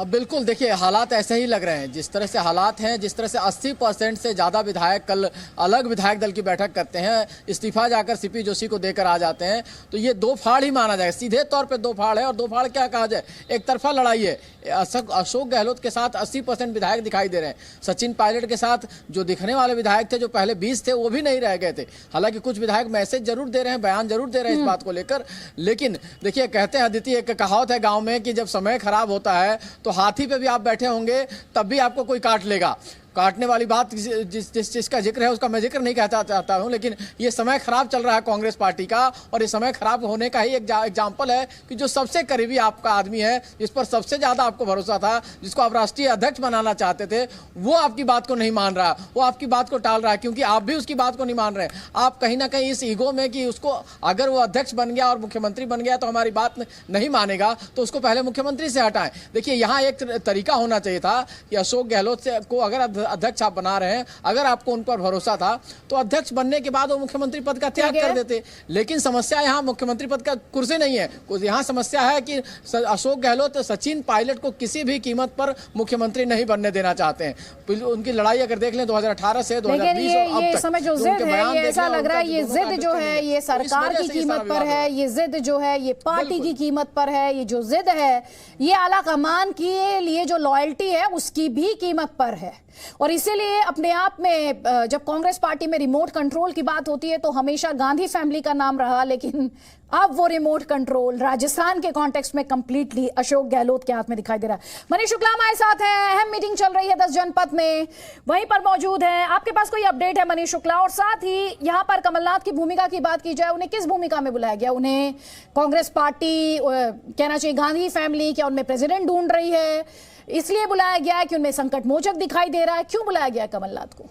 बिल्कुल, देखिए हालात ऐसे ही लग रहे हैं। जिस तरह से हालात हैं, जिस तरह से 80% से ज़्यादा विधायक कल अलग विधायक दल की बैठक करते हैं, इस्तीफा जाकर सीपी जोशी को देकर आ जाते हैं, तो ये दो फाड़ ही माना जाए। सीधे तौर पे दो फाड़ है। और दो फाड़ क्या कहा जाए, एक तरफा लड़ाई है। अशोक गहलोत के साथ 80% विधायक दिखाई दे रहे हैं। सचिन पायलट के साथ जो दिखने वाले विधायक थे, जो पहले 20 थे, वो भी नहीं रह गए थे। हालांकि कुछ विधायक मैसेज जरूर दे रहे हैं, बयान जरूर दे रहे हैं इस बात को लेकर। लेकिन देखिए, कहते हैं अदिति, एक कहावत है गाँव में कि जब समय खराब होता है तो हाथी पे भी आप बैठे होंगे तब भी आपको कोई काट लेगा। काटने वाली बात जिसका जिक्र है उसका मैं जिक्र नहीं कहता चाहता हूं, लेकिन ये समय खराब चल रहा है कांग्रेस पार्टी का। और ये समय खराब होने का ही एक एग्जाम्पल है कि जो सबसे करीबी आपका आदमी है, जिस पर सबसे ज्यादा आपको भरोसा था, जिसको आप राष्ट्रीय अध्यक्ष बनाना चाहते थे, वो आपकी बात को नहीं मान रहा, वो आपकी बात को टाल रहा है, क्योंकि आप भी उसकी बात को नहीं मान रहे। आप कहीं ना कहीं इस ईगो में कि उसको अगर वो अध्यक्ष बन गया और मुख्यमंत्री बन गया तो हमारी बात नहीं मानेगा, तो उसको पहले मुख्यमंत्री से हटाएं। देखिए, यहाँ एक तरीका होना चाहिए था कि अशोक गहलोत से को अगर अध्यक्ष आप बना रहे हैं, अगर आपको उन पर भरोसा था तो अध्यक्ष बनने के बाद वो मुख्यमंत्री पद का त्याग कर देते। लेकिन समस्या यहाँ मुख्यमंत्री पद का कुर्सी नहीं है, यहाँ समस्या है कि अशोक गहलोत सचिन पायलट को किसी भी कीमत पर मुख्यमंत्री नहीं बनने देना चाहते हैं। उनकी लड़ाई अगर देख लें 2018 से 2020 और अब तक, समय जो जिद है, ये ऐसा लग रहा है ये जिद जो है ये सरकार की कीमत पर है, ये जिद जो है ये पार्टी की कीमत पर है, ये जो जिद है ये आला कमान के लिए जो लॉयल्टी है उसकी भी कीमत पर है। और इसीलिए अपने आप में जब कांग्रेस पार्टी में रिमोट कंट्रोल की बात होती है तो हमेशा गांधी फैमिली का नाम रहा, लेकिन अब वो रिमोट कंट्रोल राजस्थान के कॉन्टेक्स्ट में कंप्लीटली अशोक गहलोत के हाथ में दिखाई दे रहा है। मनीष शुक्ला हमारे साथ हैं, अहम मीटिंग चल रही है 10 जनपद में, वहीं पर मौजूद है। आपके पास कोई अपडेट है मनीष शुक्ला? और साथ ही यहां पर कमलनाथ की भूमिका की बात की जाए, उन्हें किस भूमिका में बुलाया गया? उन्हें कांग्रेस पार्टी कहना चाहिए गांधी फैमिली, क्या उनमें प्रेसिडेंट ढूंढ रही है इसलिए बुलाया गया है कि उनमें संकट मोचक दिखाई दे रहा है? क्यों बुलाया गया कमलनाथ को?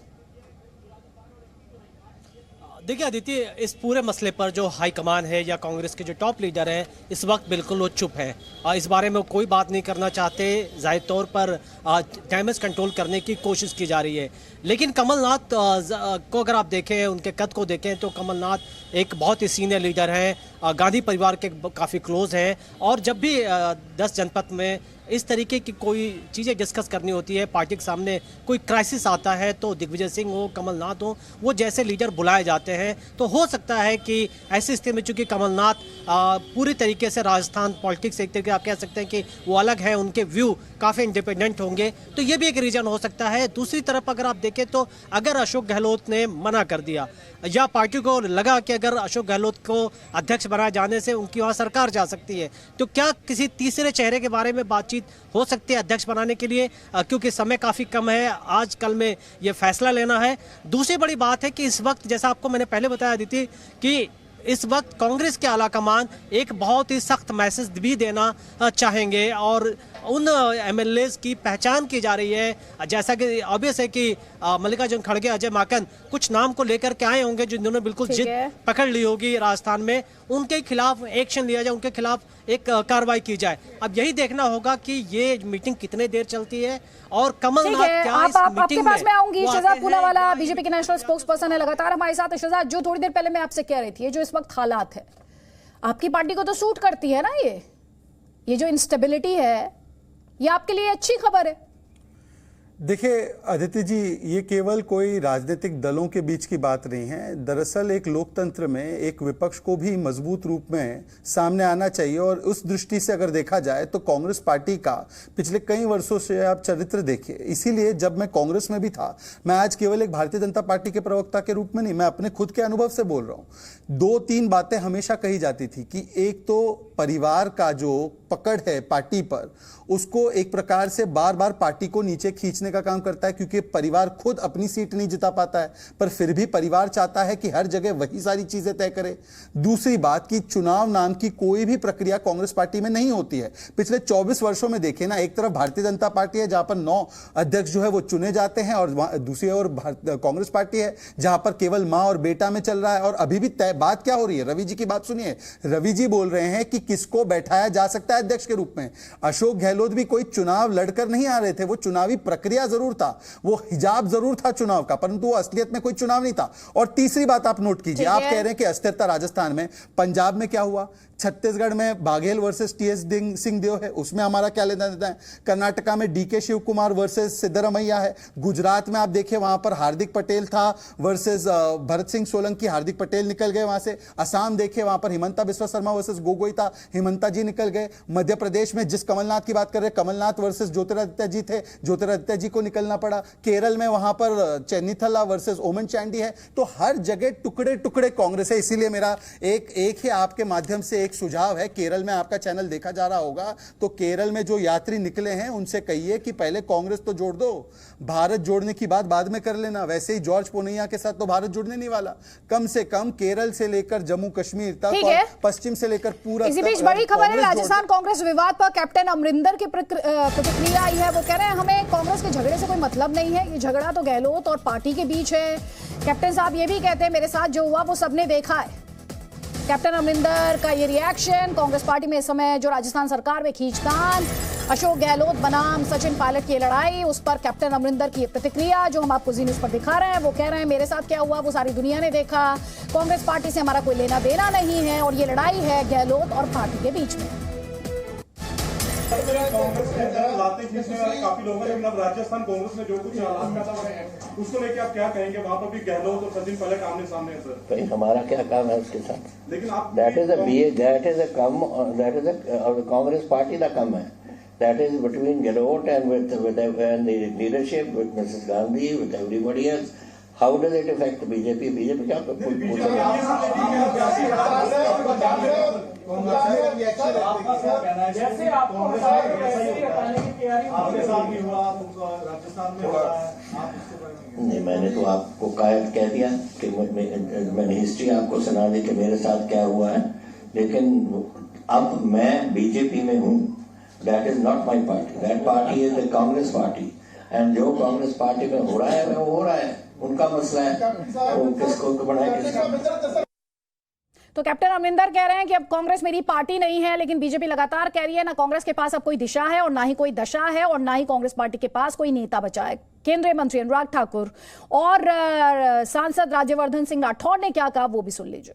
देखिए आदित्य, इस पूरे मसले पर जो हाईकमान है या कांग्रेस के जो टॉप लीडर हैं इस वक्त बिल्कुल वो चुप है, इस बारे में कोई बात नहीं करना चाहते। जाहिर तौर पर डैमेज कंट्रोल करने की कोशिश की जा रही है। लेकिन कमलनाथ को अगर आप देखें, उनके कद को देखें तो कमलनाथ एक बहुत ही सीनियर लीडर हैं, गांधी परिवार के काफ़ी क्लोज हैं। और जब भी 10 जनपद में इस तरीके की कोई चीज़ें डिस्कस करनी होती है, पार्टी के सामने कोई क्राइसिस आता है, तो दिग्विजय सिंह हो, कमलनाथ हो, वो जैसे लीडर बुलाए जाते हैं। तो हो सकता है कि ऐसी स्थिति में चूंकि कमलनाथ पूरी तरीके से राजस्थान पॉलिटिक्स से एक तरीके आप कह सकते हैं कि वो अलग है, उनके व्यू काफ़ी इंडिपेंडेंट होंगे, तो ये भी एक रीज़न हो सकता है। दूसरी तरफ अगर आप देखें तो अगर अशोक गहलोत ने मना कर दिया या पार्टी को लगा कि अगर अशोक गहलोत को अध्यक्ष बनाए जाने से उनकी वहाँ सरकार जा सकती है, तो क्या किसी तीसरे चेहरे के बारे में बातचीत हो सकती है अध्यक्ष बनाने के लिए? क्योंकि समय काफ़ी कम है, आज कल में ये फैसला लेना है। दूसरी बड़ी बात है कि इस वक्त जैसा आपको मैंने पहले बताया दी कि इस वक्त कांग्रेस के आलाकमान एक बहुत ही सख्त मैसेज भी देना चाहेंगे और उन एमएलएज की पहचान की जा रही है। जैसा कि ऑब्वियस है कि मल्लिकार्जुन खड़गे, अजय माकन कुछ नाम को लेकर के आए होंगे जिन्होंने बिल्कुल जिद पकड़ ली होगी राजस्थान में, उनके खिलाफ एक्शन लिया जाए, उनके खिलाफ एक कार्रवाई की जाए। अब यही देखना होगा कि ये मीटिंग कितने देर चलती है और कमलनाथ क्या इस आपके पास में आऊंगी। शहजाद पूनावाला बीजेपी के नेशनल स्पोक्स पर्सन है, लगातार हमारे साथ। शहजाद, जो थोड़ी देर पहले मैं आपसे कह रही थी, जो इस वक्त हालात है आपकी पार्टी को तो सूट करती है ना, ये जो इंस्टेबिलिटी है ये आपके लिए अच्छी खबर है? देखिए आदित्य जी, ये केवल कोई राजनीतिक दलों के बीच की बात नहीं है। दरअसल एक लोकतंत्र में एक विपक्ष को भी मजबूत रूप में सामने आना चाहिए और उस दृष्टि से अगर देखा जाए तो कांग्रेस पार्टी का पिछले कई वर्षों से आप चरित्र देखिए। इसीलिए जब मैं कांग्रेस में भी था, मैं आज केवल एक भारतीय जनता पार्टी के प्रवक्ता के रूप में नहीं, मैं अपने खुद के अनुभव से बोल रहा हूं। 2-3 बातें हमेशा कही जाती थी कि एक तो परिवार का जो पकड़ है पार्टी पर, उसको एक प्रकार से बार बार पार्टी को नीचे खींचने का काम करता है, क्योंकि परिवार खुद अपनी सीट नहीं जिता पाता है, पर फिर भी परिवार चाहता है कि हर जगह वही सारी चीजें तय करे। दूसरी बात कि चुनाव नाम की कोई भी प्रक्रिया कांग्रेस पार्टी में नहीं होती है। पिछले 24 वर्षों में देखें ना, एक तरफ भारतीय जनता पार्टी है जहां पर 9 अध्यक्ष जो है वो चुने जाते हैं और दूसरी ओर कांग्रेस पार्टी है जहां पर केवल मां और बेटा में चल रहा है। और अभी भी तय बात क्या हो रही है, रवि जी की बात सुनिए। रवि जी बोल रहे हैं कि किसको बैठाया जा सकता है अध्यक्ष के रूप में। अशोक गहलोत भी कोई चुनाव लड़कर नहीं आ रहे थे, वो चुनावी प्रक्रिया जरूर था, वो हिजाब जरूर था चुनाव का, परंतु वो असलियत में कोई चुनाव नहीं था। और तीसरी बात आप नोट कीजिए, आप कह रहे हैं कि अस्थिरता राजस्थान में, पंजाब में क्या हुआ, छत्तीसगढ़ में बाघेल वर्सेस टीएस सिंहदेव है, उसमें हमारा क्या लेना देना है। कर्नाटका में डीके शिव कुमार वर्सेस सिद्धरमैया है। गुजरात में आप देखिए वहां पर हार्दिक पटेल था वर्सेस भरत सिंह सोलंकी, हार्दिक पटेल निकल गए वहां से। असम देखिए वहां पर हिमंता बिस्वा शर्मा वर्सेस गोगोई था, हिमंता जी निकल गए। मध्य प्रदेश में जिस कमलनाथ की बात कर रहे हैं, कमलनाथ वर्सेस ज्योतिरादित्य जी थे, ज्योतिरादित्य जी को निकलना पड़ा। केरल में वहां पर चेन्नीथला वर्सेस ओमन चांडी है। तो हर जगह टुकड़े टुकड़े कांग्रेस है। इसीलिए मेरा एक ही आपके माध्यम से एक सुझाव है, केरल में आपका चैनल देखा जा रहा होगा, तो केरल में जो यात्री निकले हैं उनसे कहिए कि पहले कांग्रेस तो जोड़ दो, भारत जोड़ने की बात बाद में कर लेना। वैसे ही जॉर्ज पोनैया के साथ तो भारत जुड़ने नहीं वाला। कम से कम केरल से लेकर जम्मू कश्मीर तक और पश्चिम से लेकर पूरा। इसी बीच बड़ी खबर है, राजस्थान कांग्रेस विवाद पर कैप्टन अमरिंदर की प्रतिक्रिया आई है। वो कह रहे हैं हमें कांग्रेस के झगड़े से कोई मतलब नहीं है, ये झगड़ा तो गहलोत और पार्टी के बीच है। कैप्टन साहब ये भी कहते हैं मेरे साथ जो हुआ वो सबने देखा है। कैप्टन अमरिंदर का ये रिएक्शन, कांग्रेस पार्टी में इस समय जो राजस्थान सरकार में खींचतान, अशोक गहलोत बनाम सचिन पायलट की लड़ाई, उस पर कैप्टन अमरिंदर की प्रतिक्रिया जो हम आपको जी न्यूज़ पर दिखा रहे हैं। वो कह रहे हैं मेरे साथ क्या हुआ वो सारी दुनिया ने देखा, कांग्रेस पार्टी से हमारा कोई लेना देना नहीं है और ये लड़ाई है गहलोत और पार्टी के बीच में। कांग्रेस के लाते काफी लोगों ने राजस्थान कांग्रेस में जो कुछ हालात पैदा हो रहे हैं उसको लेके आप क्या कहेंगे? वहाँ पर भी गहलोत और सचिन पायलट आमने सामने है सर। भाई हमारा क्या काम है उसके साथ? लेकिन आप दैट इज कांग्रेस पार्टी का काम है। That is between Gehlot and with the leadership, with Mrs. Gandhi, with everybody else. How does it affect BJP? BJP क्या नहीं, मैंने तो आपको कह दिया कि मैंने हिस्ट्री आपको सुना दी कि मेरे साथ क्या हुआ है, लेकिन अब मैं बीजेपी में हूँ। That is not my party. That party is the Congress party. And जो कांग्रेस पार्टी में हो रहा है वो हो रहा है, उनका मसला है, वो किसको बनाए किसको। तो कैप्टन अमरिंदर कह रहे हैं कि अब कांग्रेस मेरी पार्टी नहीं है, लेकिन बीजेपी लगातार कह रही है ना कांग्रेस के पास अब कोई दिशा है और ना ही कोई दशा है और ना ही कांग्रेस पार्टी के पास कोई नेता बचा है। केंद्रीय मंत्री अनुराग ठाकुर और सांसद राज्यवर्धन सिंह राठौड़ ने क्या कहा वो भी सुन लीजिए।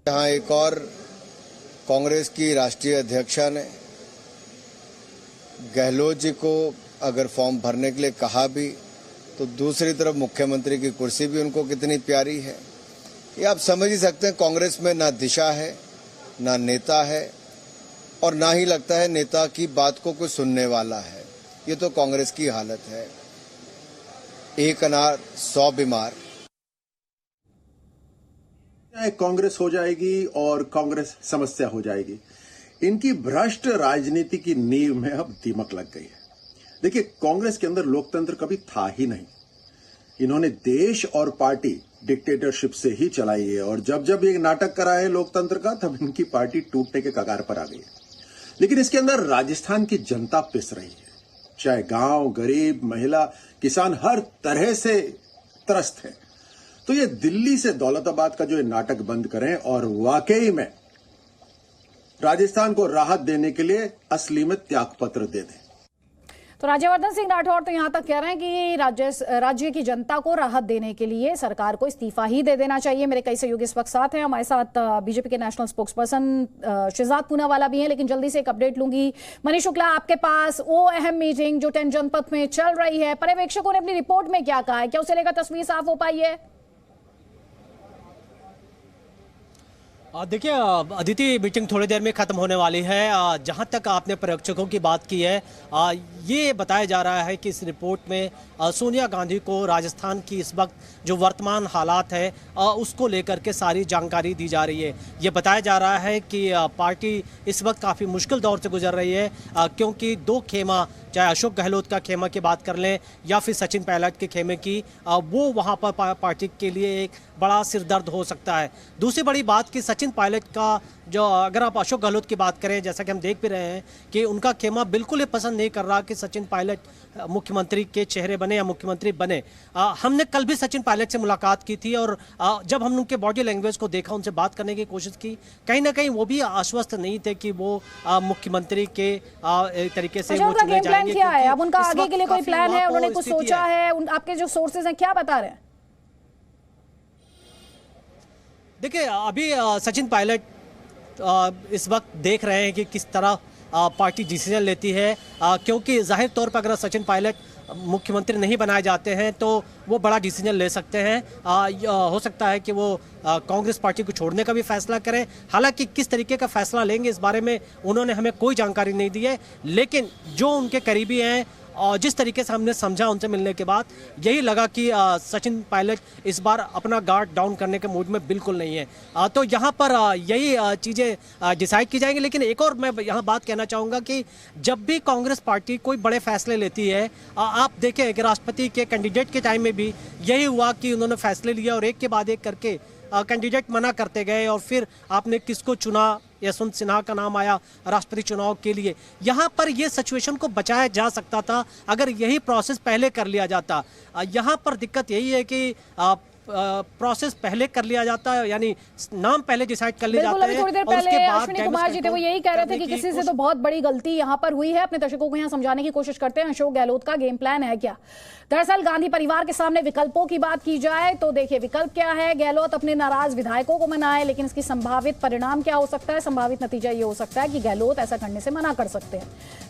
यहाँ एक और कांग्रेस की राष्ट्रीय अध्यक्षा ने गहलोत जी को अगर फॉर्म भरने के लिए कहा भी, तो दूसरी तरफ मुख्यमंत्री की कुर्सी भी उनको कितनी प्यारी है, ये आप समझ ही सकते हैं। कांग्रेस में ना दिशा है, ना नेता है और ना ही लगता है नेता की बात को कोई सुनने वाला है। ये तो कांग्रेस की हालत है। एक अनार 100 बीमार। कांग्रेस हो जाएगी और कांग्रेस समस्या हो जाएगी। इनकी भ्रष्ट राजनीति की नींव में अब दीमक लग गई है। देखिए, कांग्रेस के अंदर लोकतंत्र कभी था ही नहीं। इन्होंने देश और पार्टी डिक्टेटरशिप से ही चलाई है और जब जब ये नाटक करा है लोकतंत्र का, तब इनकी पार्टी टूटने के कगार पर आ गई है। लेकिन इसके अंदर राजस्थान की जनता पिस रही है। चाहे गांव, गरीब, महिला, किसान हर तरह से त्रस्त है। तो ये दिल्ली से दौलताबाद का जो ये नाटक बंद करें और वाकई में राजस्थान को राहत देने के लिए असली में त्यागपत्र दे दें। तो राज्यवर्धन सिंह राठौड़ तो यहां तक कह रहे हैं कि राज्य की जनता को राहत देने के लिए सरकार को इस्तीफा ही दे देना चाहिए। मेरे कई सहयोगी इस वक्त साथ हैं, हमारे साथ बीजेपी के national spokesperson Shehzad Poonawalla भी हैं, लेकिन जल्दी से एक अपडेट लूंगी। मनीष शुक्ला, आपके पास वो अहम मीटिंग जो 10 जनपद में चल रही है, पर्यवेक्षकों ने अपनी रिपोर्ट में क्या कहा है, क्या उसे लेकर तस्वीर साफ हो पाई है? देखिए अदिति, मीटिंग थोड़ी देर में ख़त्म होने वाली है। जहां तक आपने पर्यवेक्षकों की बात की है, ये बताया जा रहा है कि इस रिपोर्ट में सोनिया गांधी को राजस्थान की इस वक्त जो वर्तमान हालात है उसको लेकर के सारी जानकारी दी जा रही है। ये बताया जा रहा है कि पार्टी इस वक्त काफ़ी मुश्किल दौर से गुजर रही है, क्योंकि दो खेमा, चाहे अशोक गहलोत का खेमा की बात कर लें या फिर सचिन पायलट के खेमे की, वो वहाँ पर पार्टी के लिए एक बड़ा सिरदर्द हो सकता है। दूसरी बड़ी बात कि सचिन पायलट का जो, अगर आप अशोक गहलोत की बात करें, जैसा कि हम देख भी रहे हैं कि उनका खेमा बिल्कुल ही पसंद नहीं कर रहा कि सचिन पायलट मुख्यमंत्री के चेहरे बने या मुख्यमंत्री बने। हमने कल भी सचिन पायलट से मुलाकात की थी और जब हम उनके बॉडी लैंग्वेज को देखा, उनसे बात करने की कोशिश की, कहीं ना कहीं वो भी आश्वस्त नहीं थे कि वो मुख्यमंत्री के एक तरीके से वो चुने जाएंगे। क्या है अब उनका आगे के लिए कोई प्लान है? उन्होंने कुछ सोचा है? आपके जो सोर्सेज हैं क्या बता रहे हैं? देखिए, अभी सचिन पायलट इस वक्त देख रहे हैं कि किस तरह पार्टी डिसीजन लेती है, क्योंकि जाहिर तौर पर अगर सचिन पायलट मुख्यमंत्री नहीं बनाए जाते हैं तो वो बड़ा डिसीजन ले सकते हैं। हो सकता है कि वो कांग्रेस पार्टी को छोड़ने का भी फैसला करें। हालांकि किस तरीके का फैसला लेंगे इस बारे में उन्होंने हमें कोई जानकारी नहीं दी है, लेकिन जो उनके करीबी हैं और जिस तरीके से हमने समझा उनसे मिलने के बाद, यही लगा कि सचिन पायलट इस बार अपना गार्ड डाउन करने के मूड में बिल्कुल नहीं है। तो यहाँ पर यही चीज़ें डिसाइड की जाएंगी। लेकिन एक और मैं यहाँ बात कहना चाहूँगा कि जब भी कांग्रेस पार्टी कोई बड़े फैसले लेती है, आप देखें कि राष्ट्रपति के कैंडिडेट के टाइम में भी यही हुआ कि उन्होंने फैसले लिया और एक के बाद एक करके कैंडिडेट मना करते गए और फिर आपने किसको चुना, यशवंत सिन्हा का नाम आया राष्ट्रपति चुनाव के लिए। यहाँ पर ये सिचुएशन को बचाया जा सकता था अगर यही प्रोसेस पहले कर लिया जाता। यहाँ पर दिक्कत यही है कि प्रोसेस पहले कर लिया जाता है, यानी नाम पहले डिसाइड कर लिए बिल्कुल, जाते अभी हैं थोड़ी देर और उसके पहले बाद अश्विनी कुमार जी थे वो यही कह रहे थे कि किसी से तो बहुत बड़ी गलती यहाँ पर हुई है। अपने दर्शकों को यहाँ समझाने की कोशिश करते हैं अशोक गहलोत का गेम प्लान है क्या। दरअसल गांधी परिवार के सामने विकल्पों की बात की जाए तो देखिए विकल्प क्या है, गहलोत अपने नाराज विधायकों को मनाए, लेकिन इसकी संभावित परिणाम क्या हो सकता है, संभावित नतीजा ये हो सकता है कि गहलोत ऐसा करने से मना कर सकते हैं।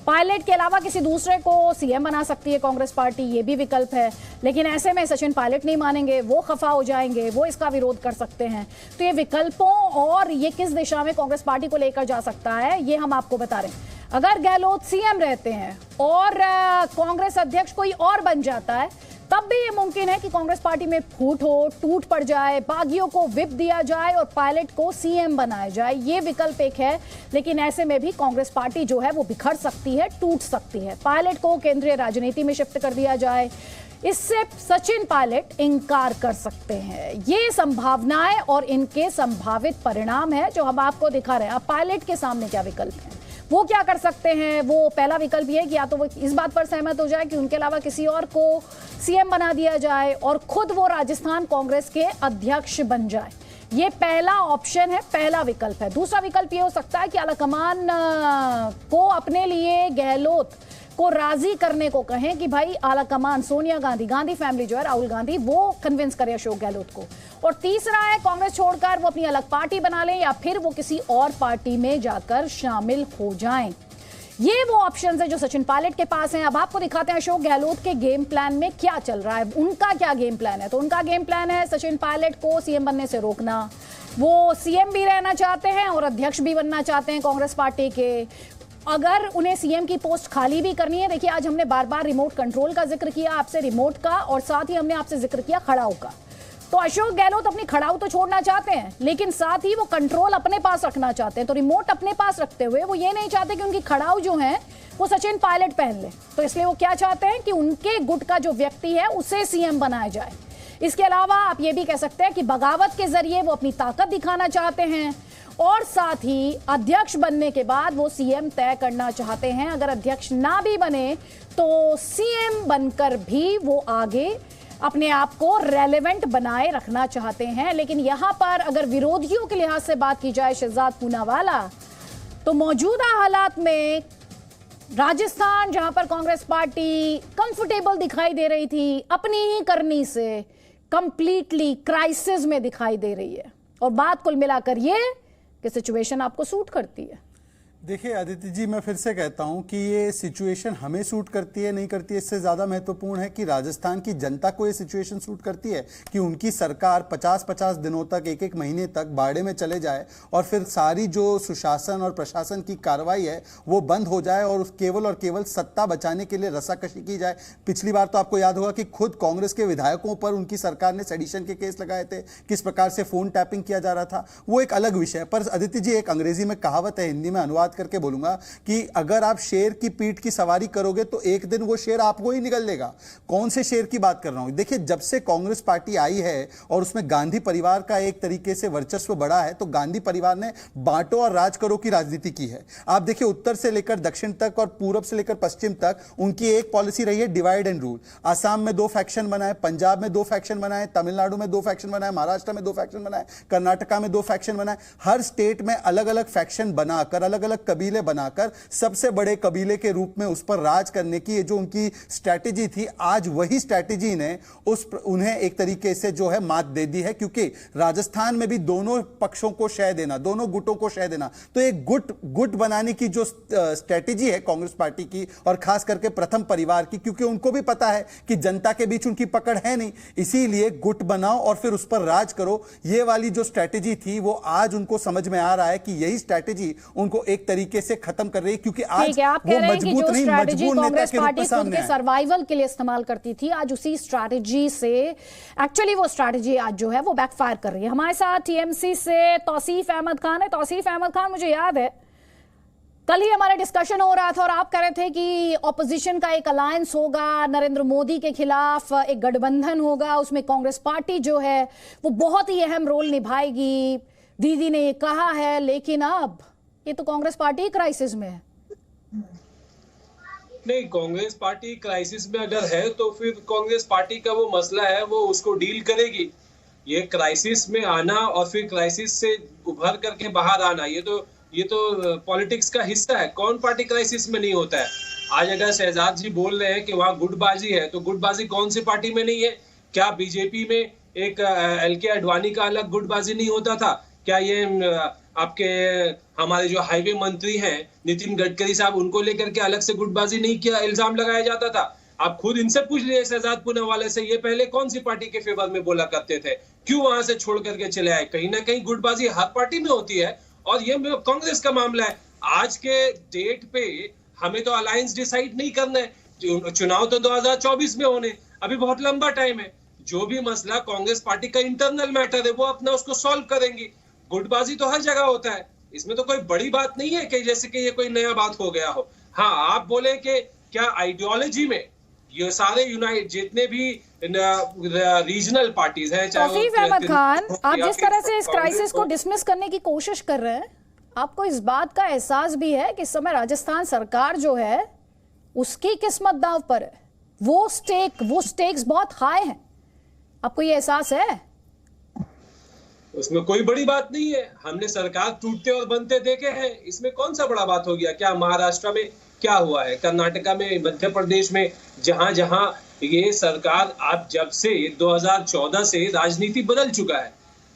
पायलट के अलावा किसी दूसरे को सीएम बना सकती है कांग्रेस पार्टी, ये भी विकल्प है, लेकिन ऐसे में सचिन पायलट नहीं मानेंगे, वो खफा हो जाएंगे, वो इसका विरोध कर सकते हैं। तो ये विकल्पों और ये किस दिशा में कांग्रेस पार्टी को लेकर जा सकता है ये हम आपको बता रहे हैं। अगर गहलोत सीएम रहते हैं और कांग्रेस अध्यक्ष कोई और बन जाता है तब भी ये मुमकिन है कि कांग्रेस पार्टी में फूट हो, टूट पड़ जाए, बागियों को विप दिया जाए और पायलट को सीएम बनाया जाए। ये विकल्प एक है, लेकिन ऐसे में भी कांग्रेस पार्टी जो है वो बिखर सकती है, टूट सकती है। पायलट को केंद्रीय राजनीति में शिफ्ट कर दिया जाए, इससे सचिन पायलट इंकार कर सकते हैं। ये संभावनाएं और इनके संभावित परिणाम है जो हम आपको दिखा रहे हैं। अब पायलट के सामने क्या विकल्प है, वो क्या कर सकते हैं। वो पहला विकल्प ये कि या तो वो इस बात पर सहमत हो जाए कि उनके अलावा किसी और को सीएम बना दिया जाए और खुद वो राजस्थान कांग्रेस के अध्यक्ष बन जाए। ये पहला ऑप्शन है, पहला विकल्प है। दूसरा विकल्प ये हो सकता है कि आलाकमान को अपने लिए गहलोत को राजी करने को कहें कि भाई आलाकमान सोनिया गांधी, गांधी फैमिली जो है, राहुल गांधी, वो कन्विंस करे अशोक गहलोत को। और तीसरा है कांग्रेस छोड़कर वो अपनी अलग पार्टी बना लें या फिर वो किसी और पार्टी में जाकर शामिल हो जाएं। ये वो ऑप्शंस है जो सचिन पायलट के पास हैं। अब आपको दिखाते हैं अशोक गहलोत के गेम प्लान में क्या चल रहा है, उनका क्या गेम प्लान है। तो उनका गेम प्लान है सचिन पायलट को सीएम बनने से रोकना। वो सीएम भी रहना चाहते हैं और अध्यक्ष भी बनना चाहते हैं कांग्रेस पार्टी के। अगर उन्हें सीएम की पोस्ट खाली भी करनी है, देखिए आज हमने बार बार रिमोट कंट्रोल का जिक्र किया आपसे, रिमोट का, और साथ ही हमने आपसे जिक्र किया खड़ाऊ का। तो अशोक गहलोत अपनी खड़ाऊ तो छोड़ना चाहते हैं, लेकिन साथ ही वो कंट्रोल अपने पास रखना चाहते हैं। तो रिमोट अपने पास रखते हुए वो ये नहीं चाहते कि उनकी खड़ाऊ जो है वो सचिन पायलट पहन ले। तो इसलिए वो क्या चाहते हैं कि उनके गुट का जो व्यक्ति है उसे सीएम बनाया जाए। इसके अलावा आप ये भी कह सकते हैं कि बगावत के जरिए वो अपनी ताकत दिखाना चाहते हैं और साथ ही अध्यक्ष बनने के बाद वो सीएम तय करना चाहते हैं। अगर अध्यक्ष ना भी बने तो सीएम बनकर भी वो आगे अपने आप को रेलेवेंट बनाए रखना चाहते हैं। लेकिन यहां पर अगर विरोधियों के लिहाज से बात की जाए शहजाद पूनावाला, तो मौजूदा हालात में राजस्थान जहां पर कांग्रेस पार्टी कंफर्टेबल दिखाई दे रही थी, अपनी ही करनी से कंप्लीटली क्राइसिस में दिखाई दे रही है। और बात कुल मिलाकर ये कि सिचुएशन आपको सूट करती है। देखिए आदित्य जी, मैं फिर से कहता हूं कि ये सिचुएशन हमें सूट करती है नहीं करती है, इससे ज़्यादा महत्वपूर्ण है कि राजस्थान की जनता को ये सिचुएशन सूट करती है कि उनकी सरकार 50-50 दिनों तक, एक महीने तक बाड़े में चले जाए और फिर सारी जो सुशासन और प्रशासन की कार्रवाई है वो बंद हो जाए और केवल और केवल सत्ता बचाने के लिए रस्साकशी की जाए। पिछली बार तो आपको याद होगा कि खुद कांग्रेस के विधायकों पर उनकी सरकार ने सेडिशन के केस लगाए थे, किस प्रकार से फोन टैपिंग किया जा रहा था, वो एक अलग विषय है। पर आदित्य जी, एक अंग्रेजी में कहावत है, हिंदी में अनुवाद करके बोलूंगा कि अगर आप शेर की पीठ की सवारी करोगे तो एक दिन वो शेर आपको ही निगल लेगा। कौन से शेर की बात कर रहा हूं? देखिए, जब से कांग्रेस पार्टी आई है और उसमें गांधी परिवार का एक तरीके से वर्चस्व बढ़ा है, तो गांधी परिवार ने बांटो और राज करो की राजनीति की है। आप देखिए, उत्तर से लेकर दक्षिण तक और पूरब से लेकर पश्चिम तक उनकी एक पॉलिसी रही है, डिवाइड एंड रूल। आसाम में 2 फैक्शन बनाए, पंजाब में 2 फैक्शन बनाए, तमिलनाडु में 2 फैक्शन बनाए, महाराष्ट्र में 2 फैक्शन बनाए, कर्नाटका में 2 फैक्शन बनाए। हर स्टेट में अलग अलग फैक्शन बनाकर, अलग अलग कबीले बनाकर सबसे बड़े कबीले के रूप में उस पर राज करने की जो उनकी स्ट्रैटेजी थी, आज वही स्ट्रैटेजी ने उन्हें एक तरीके से जो है मात दे दी है। क्योंकि राजस्थान में भी दोनों पक्षों को शय देना, दोनों गुटों को शय देना, तो एक गुट बनाने की जो स्ट्रैटेजी है कांग्रेस पार्टी की और खास करके प्रथम परिवार की, क्योंकि उनको भी पता है कि जनता के बीच उनकी पकड़ है नहीं, इसीलिए गुट बनाओ और फिर उस पर राज करो। ये वाली जो स्ट्रैटेजी थी वो आज उनको समझ में आ रहा है कि यही स्ट्रैटेजी उनको एक तरीके से खत्म कर रही है, क्योंकि आज वो मजबूत नहीं, मजबूर नेता के रूप में सामने है। सर्वाइवल के लिए इस्तेमाल करती थी, आज उसी स्ट्रैटेजी से एक्चुअली वो स्ट्रैटेजी आज जो है वो बैकफायर कर रही है। हमारे साथ टीएमसी से तौसीफ अहमद खान है। तौसीफ अहमद खान, मुझे याद है कल ही हमारा डिस्कशन हो रहा था और आप कह रहे थे कि ऑपोजिशन का एक अलायंस होगा, नरेंद्र मोदी के खिलाफ एक गठबंधन होगा, उसमें कांग्रेस पार्टी जो है वो बहुत ही अहम रोल निभाएगी। दीदी ने ये कहा है, लेकिन अब ये तो कांग्रेस पार्टी क्राइसिस में है। नहीं, कांग्रेस पार्टी क्राइसिस में अगर है तो फिर कांग्रेस पार्टी का वो मसला है, वो उसको डील करेगी। ये क्राइसिस में आना और फिर क्राइसिस से उभर करके बाहर आना, ये तो पॉलिटिक्स का हिस्सा है। कौन पार्टी क्राइसिस में नहीं होता है? आज अगर शहजाद जी बोल रहे हैं कि वहाँ गुटबाजी है, तो गुटबाजी कौन सी पार्टी में नहीं है? क्या बीजेपी में एक LK आडवाणी का अलग गुटबाजी नहीं होता था? क्या ये आपके हमारे जो हाईवे मंत्री हैं नितिन गडकरी साहब, उनको लेकर के अलग से गुटबाजी नहीं किया, इल्जाम लगाया जाता था? आप खुद इनसे पूछ लीजिए, शहजाद पूनावाला से, ये पहले कौन सी पार्टी के फेवर में बोला करते थे? क्यों वहां से छोड़ करके चले आए? कहीं ना कहीं गुटबाजी हर पार्टी में होती है, और ये कांग्रेस का मामला है। आज के डेट पे हमें तो अलायंस डिसाइड नहीं करना है, चुनाव तो 2024 में होने, अभी बहुत लंबा टाइम है। जो भी मसला कांग्रेस पार्टी का इंटरनल मैटर है वो अपना उसको सॉल्व करेंगी। गुटबाजी तो हर जगह होता है, इसमें तो कोई बड़ी बात नहीं है कि जैसे कि ये कोई नया बात हो गया हो। हाँ, आप बोले कि क्या आइडियोलॉजी में ये सारे यूनाइट जितने भी रीजनल पार्टीज हैं, तौसीफ अहमद खान, आप जिस तरह से इस क्राइसिस को डिसमिस करने की कोशिश कर रहे हैं, आपको इस बात का एहसास भी है कि इस समय राजस्थान सरकार जो है उसकी किस्मत दांव पर है? वो स्टेक्स बहुत हाई हैं, आपको ये एहसास है? उसमें कोई बड़ी बात नहीं है। हमने सरकार टूटते और बनते देखे हैं, इसमें कौन सा बड़ा बात हो गया? क्या महाराष्ट्र में क्या हुआ है, कर्नाटका में, मध्य प्रदेश में, जहां जहां ये सरकार, आप जब से 2014 से राजनीति बदल चुका है।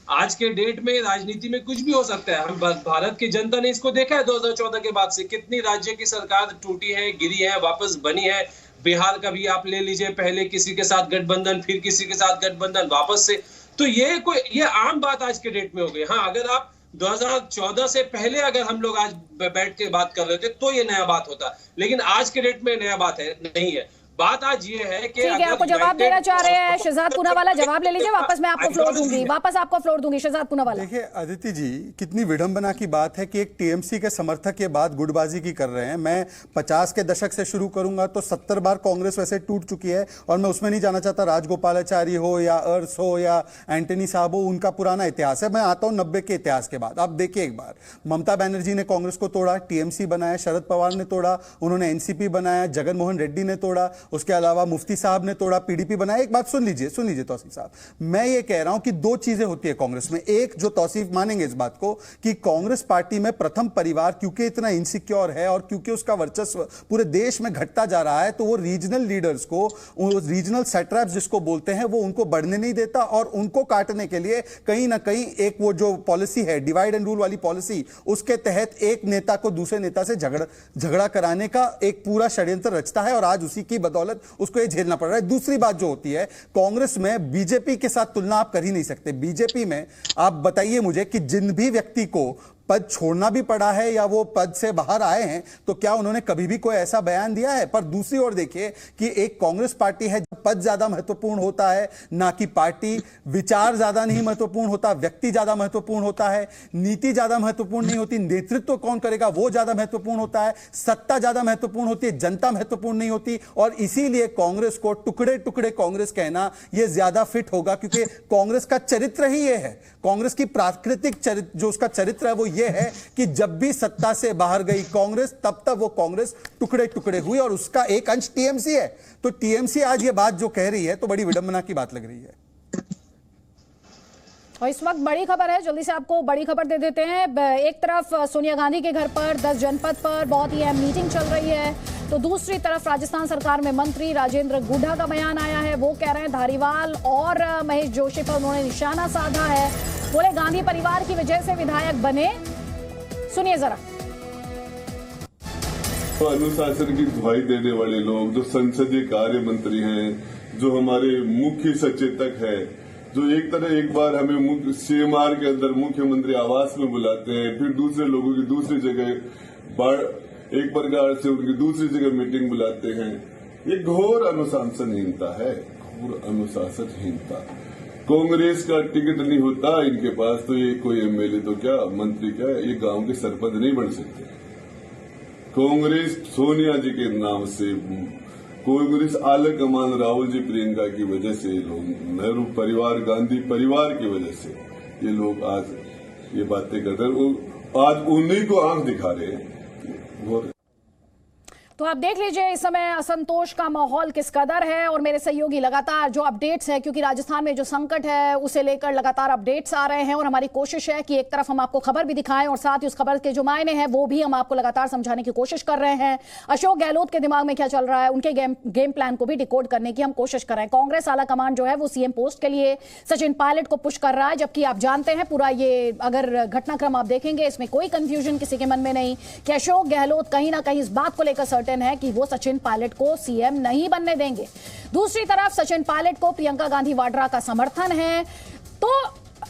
आज के डेट में राजनीति में कुछ भी हो सकता है। हम भारत की जनता ने इसको देखा है 2014 के बाद से, कितनी राज्य की सरकार टूटी है, गिरी है, वापस बनी है। बिहार का भी आप ले लीजिए, पहले किसी के साथ गठबंधन, फिर किसी के साथ गठबंधन, वापस से। तो ये आम बात आज के डेट में हो गई। हाँ, अगर आप 2014 से पहले अगर हम लोग आज बैठ के बात कर रहे थे तो ये नया बात होता, लेकिन आज के डेट में नया बात है नहीं है। बात आज ये है कि ठीक है, आपको जवाब देना चाह रहे हैं शहजाद पूनावाला, जवाब ले लीजिए, वापस मैं आपको फ्लोर दूंगी, वापस आपको फ्लोर दूंगी शहजाद पूनावाला। देखिए अदिति जी, कितनी विडंबना की बात है कि एक टीएमसी के समर्थक ये बात गुटबाजी की कर रहे हैं। मैं 50 के दशक से शुरू करूंगा तो 70 बार कांग्रेस वैसे टूट चुकी है, और मैं उसमें नहीं जाना चाहता राजगोपालाचारी हो या अर्स हो या एंटनी साहब हो, उनका पुराना इतिहास है। मैं आता हूं 90 के इतिहास के बाद। आप देखिए एक बार, ममता बनर्जी ने कांग्रेस को तोड़ा, टीएमसी बनाया, शरद पवार ने तोड़ा, उन्होंने एनसीपी बनाया, जगन मोहन रेड्डी ने तोड़ा, उसके अलावा मुफ्ती साहब ने तोड़ा, पीडीपी बनाया। एक बात सुन लीजिए तौसीफ साहब, मैं ये कह रहा हूं कि दो चीजें होती है कांग्रेस में। एक, जो तौसीफ मानेंगे इस बात को, कि कांग्रेस पार्टी में प्रथम परिवार क्योंकि इतना इनसिक्योर है और क्योंकि उसका वर्चस्व पूरे देश में घटता जा रहा है, तो वो रीजनल लीडर्स को, रीजनल सेट्रैप्स जिसको बोलते हैं, वो उनको बढ़ने नहीं देता, और उनको काटने के लिए कहीं ना कहीं एक वो जो पॉलिसी है, डिवाइड एंड रूल वाली पॉलिसी, उसके तहत एक नेता को दूसरे नेता से झगड़ा कराने का एक पूरा षड्यंत्र रचता है, और आज उसी की बदौलत उसको झेलना पड़ रहा है। दूसरी बात जो होती है, कांग्रेस में बीजेपी के साथ तुलना आप कर ही नहीं सकते। बीजेपी में आप बताइए मुझे कि जिन भी व्यक्ति को पद छोड़ना भी पड़ा है या वो पद से बाहर आए हैं, तो क्या उन्होंने कभी भी कोई ऐसा बयान दिया है? पर दूसरी ओर देखिए कि एक कांग्रेस पार्टी है, पद ज्यादा महत्वपूर्ण होता है ना कि पार्टी, विचार ज्यादा नहीं महत्वपूर्ण होता, व्यक्ति ज्यादा महत्वपूर्ण होता है, नीति ज्यादा महत्वपूर्ण नहीं होती, नेतृत्व कौन करेगा वो ज्यादा महत्वपूर्ण होता है, सत्ता ज्यादा महत्वपूर्ण होती है, जनता महत्वपूर्ण नहीं होती। और इसीलिए कांग्रेस को टुकड़े टुकड़े कांग्रेस कहना यह ज्यादा फिट होगा, क्योंकि कांग्रेस का चरित्र ही यह है, कांग्रेस की प्राकृतिक चरित्र जो उसका चरित्र है वो ये है कि जब भी सत्ता से बाहर गई कांग्रेस, तब तक वो कांग्रेस टुकड़े टुकड़े हुई, और उसका एक अंश टीएमसी है। तो टीएमसी आज ये बात जो कह रही है तो बड़ी विडंबना की बात लग रही है। और इस वक्त बड़ी खबर है, जल्दी से आपको बड़ी खबर दे देते हैं। एक तरफ सोनिया गांधी के घर पर 10 जनपद पर बहुत ही अहम मीटिंग चल रही है, तो दूसरी तरफ राजस्थान सरकार में मंत्री राजेंद्र गुढ़ा का बयान आया है। वो कह रहे हैं धारीवाल और महेश जोशी पर उन्होंने निशाना साधा है, बोले गांधी परिवार की वजह से विधायक बने। सुनिए जरा। तो अनुशासन की दुहाई देने वाले लोग, जो संसदीय कार्य मंत्री हैं, जो हमारे मुख्य सचेतक है, जो एक बार हमें सीएमआर के अंदर मुख्यमंत्री आवास में बुलाते हैं, फिर दूसरे लोगों की दूसरी जगह एक प्रकार से उनकी दूसरी जगह मीटिंग बुलाते हैं, ये घोर अनुशासनहीनता है, घोर अनुशासनहीनता। कांग्रेस का टिकट नहीं होता इनके पास तो ये कोई एमएलए तो क्या, मंत्री क्या, ये गांव के सरपंच नहीं बन सकते। कांग्रेस सोनिया जी के नाम से, कांग्रेस आला कमान राहुल जी प्रियंका की वजह से, लोग नेहरू परिवार, गांधी परिवार की वजह से ये लोग आज ये बातें करते हैं, आज उन्हीं को आंख दिखा रहे हैं। तो आप देख लीजिए इस समय असंतोष का माहौल किस कदर है और मेरे सहयोगी लगातार जो अपडेट्स है, क्योंकि राजस्थान में जो संकट है उसे लेकर लगातार अपडेट्स आ रहे हैं और हमारी कोशिश है कि एक तरफ हम आपको खबर भी दिखाएं और साथ ही उस खबर के जो मायने हैं वो भी हम आपको लगातार समझाने की कोशिश कर रहे हैं। अशोक गहलोत के दिमाग में क्या चल रहा है, उनके गेम प्लान को भी डिकोड करने की हम कोशिश कर रहे हैं। कांग्रेस आला कमान जो है वो सीएम पोस्ट के लिए सचिन पायलट को पुश कर रहा है, जबकि आप जानते हैं पूरा ये अगर घटनाक्रम आप देखेंगे इसमें कोई कंफ्यूजन किसी के मन में नहीं कि अशोक गहलोत कहीं ना कहीं इस बात को लेकर सर्टेन है कि वो सचिन पायलट को सीएम नहीं बनने देंगे। दूसरी तरफ सचिन पायलट को प्रियंका गांधी वाड्रा का समर्थन है, तो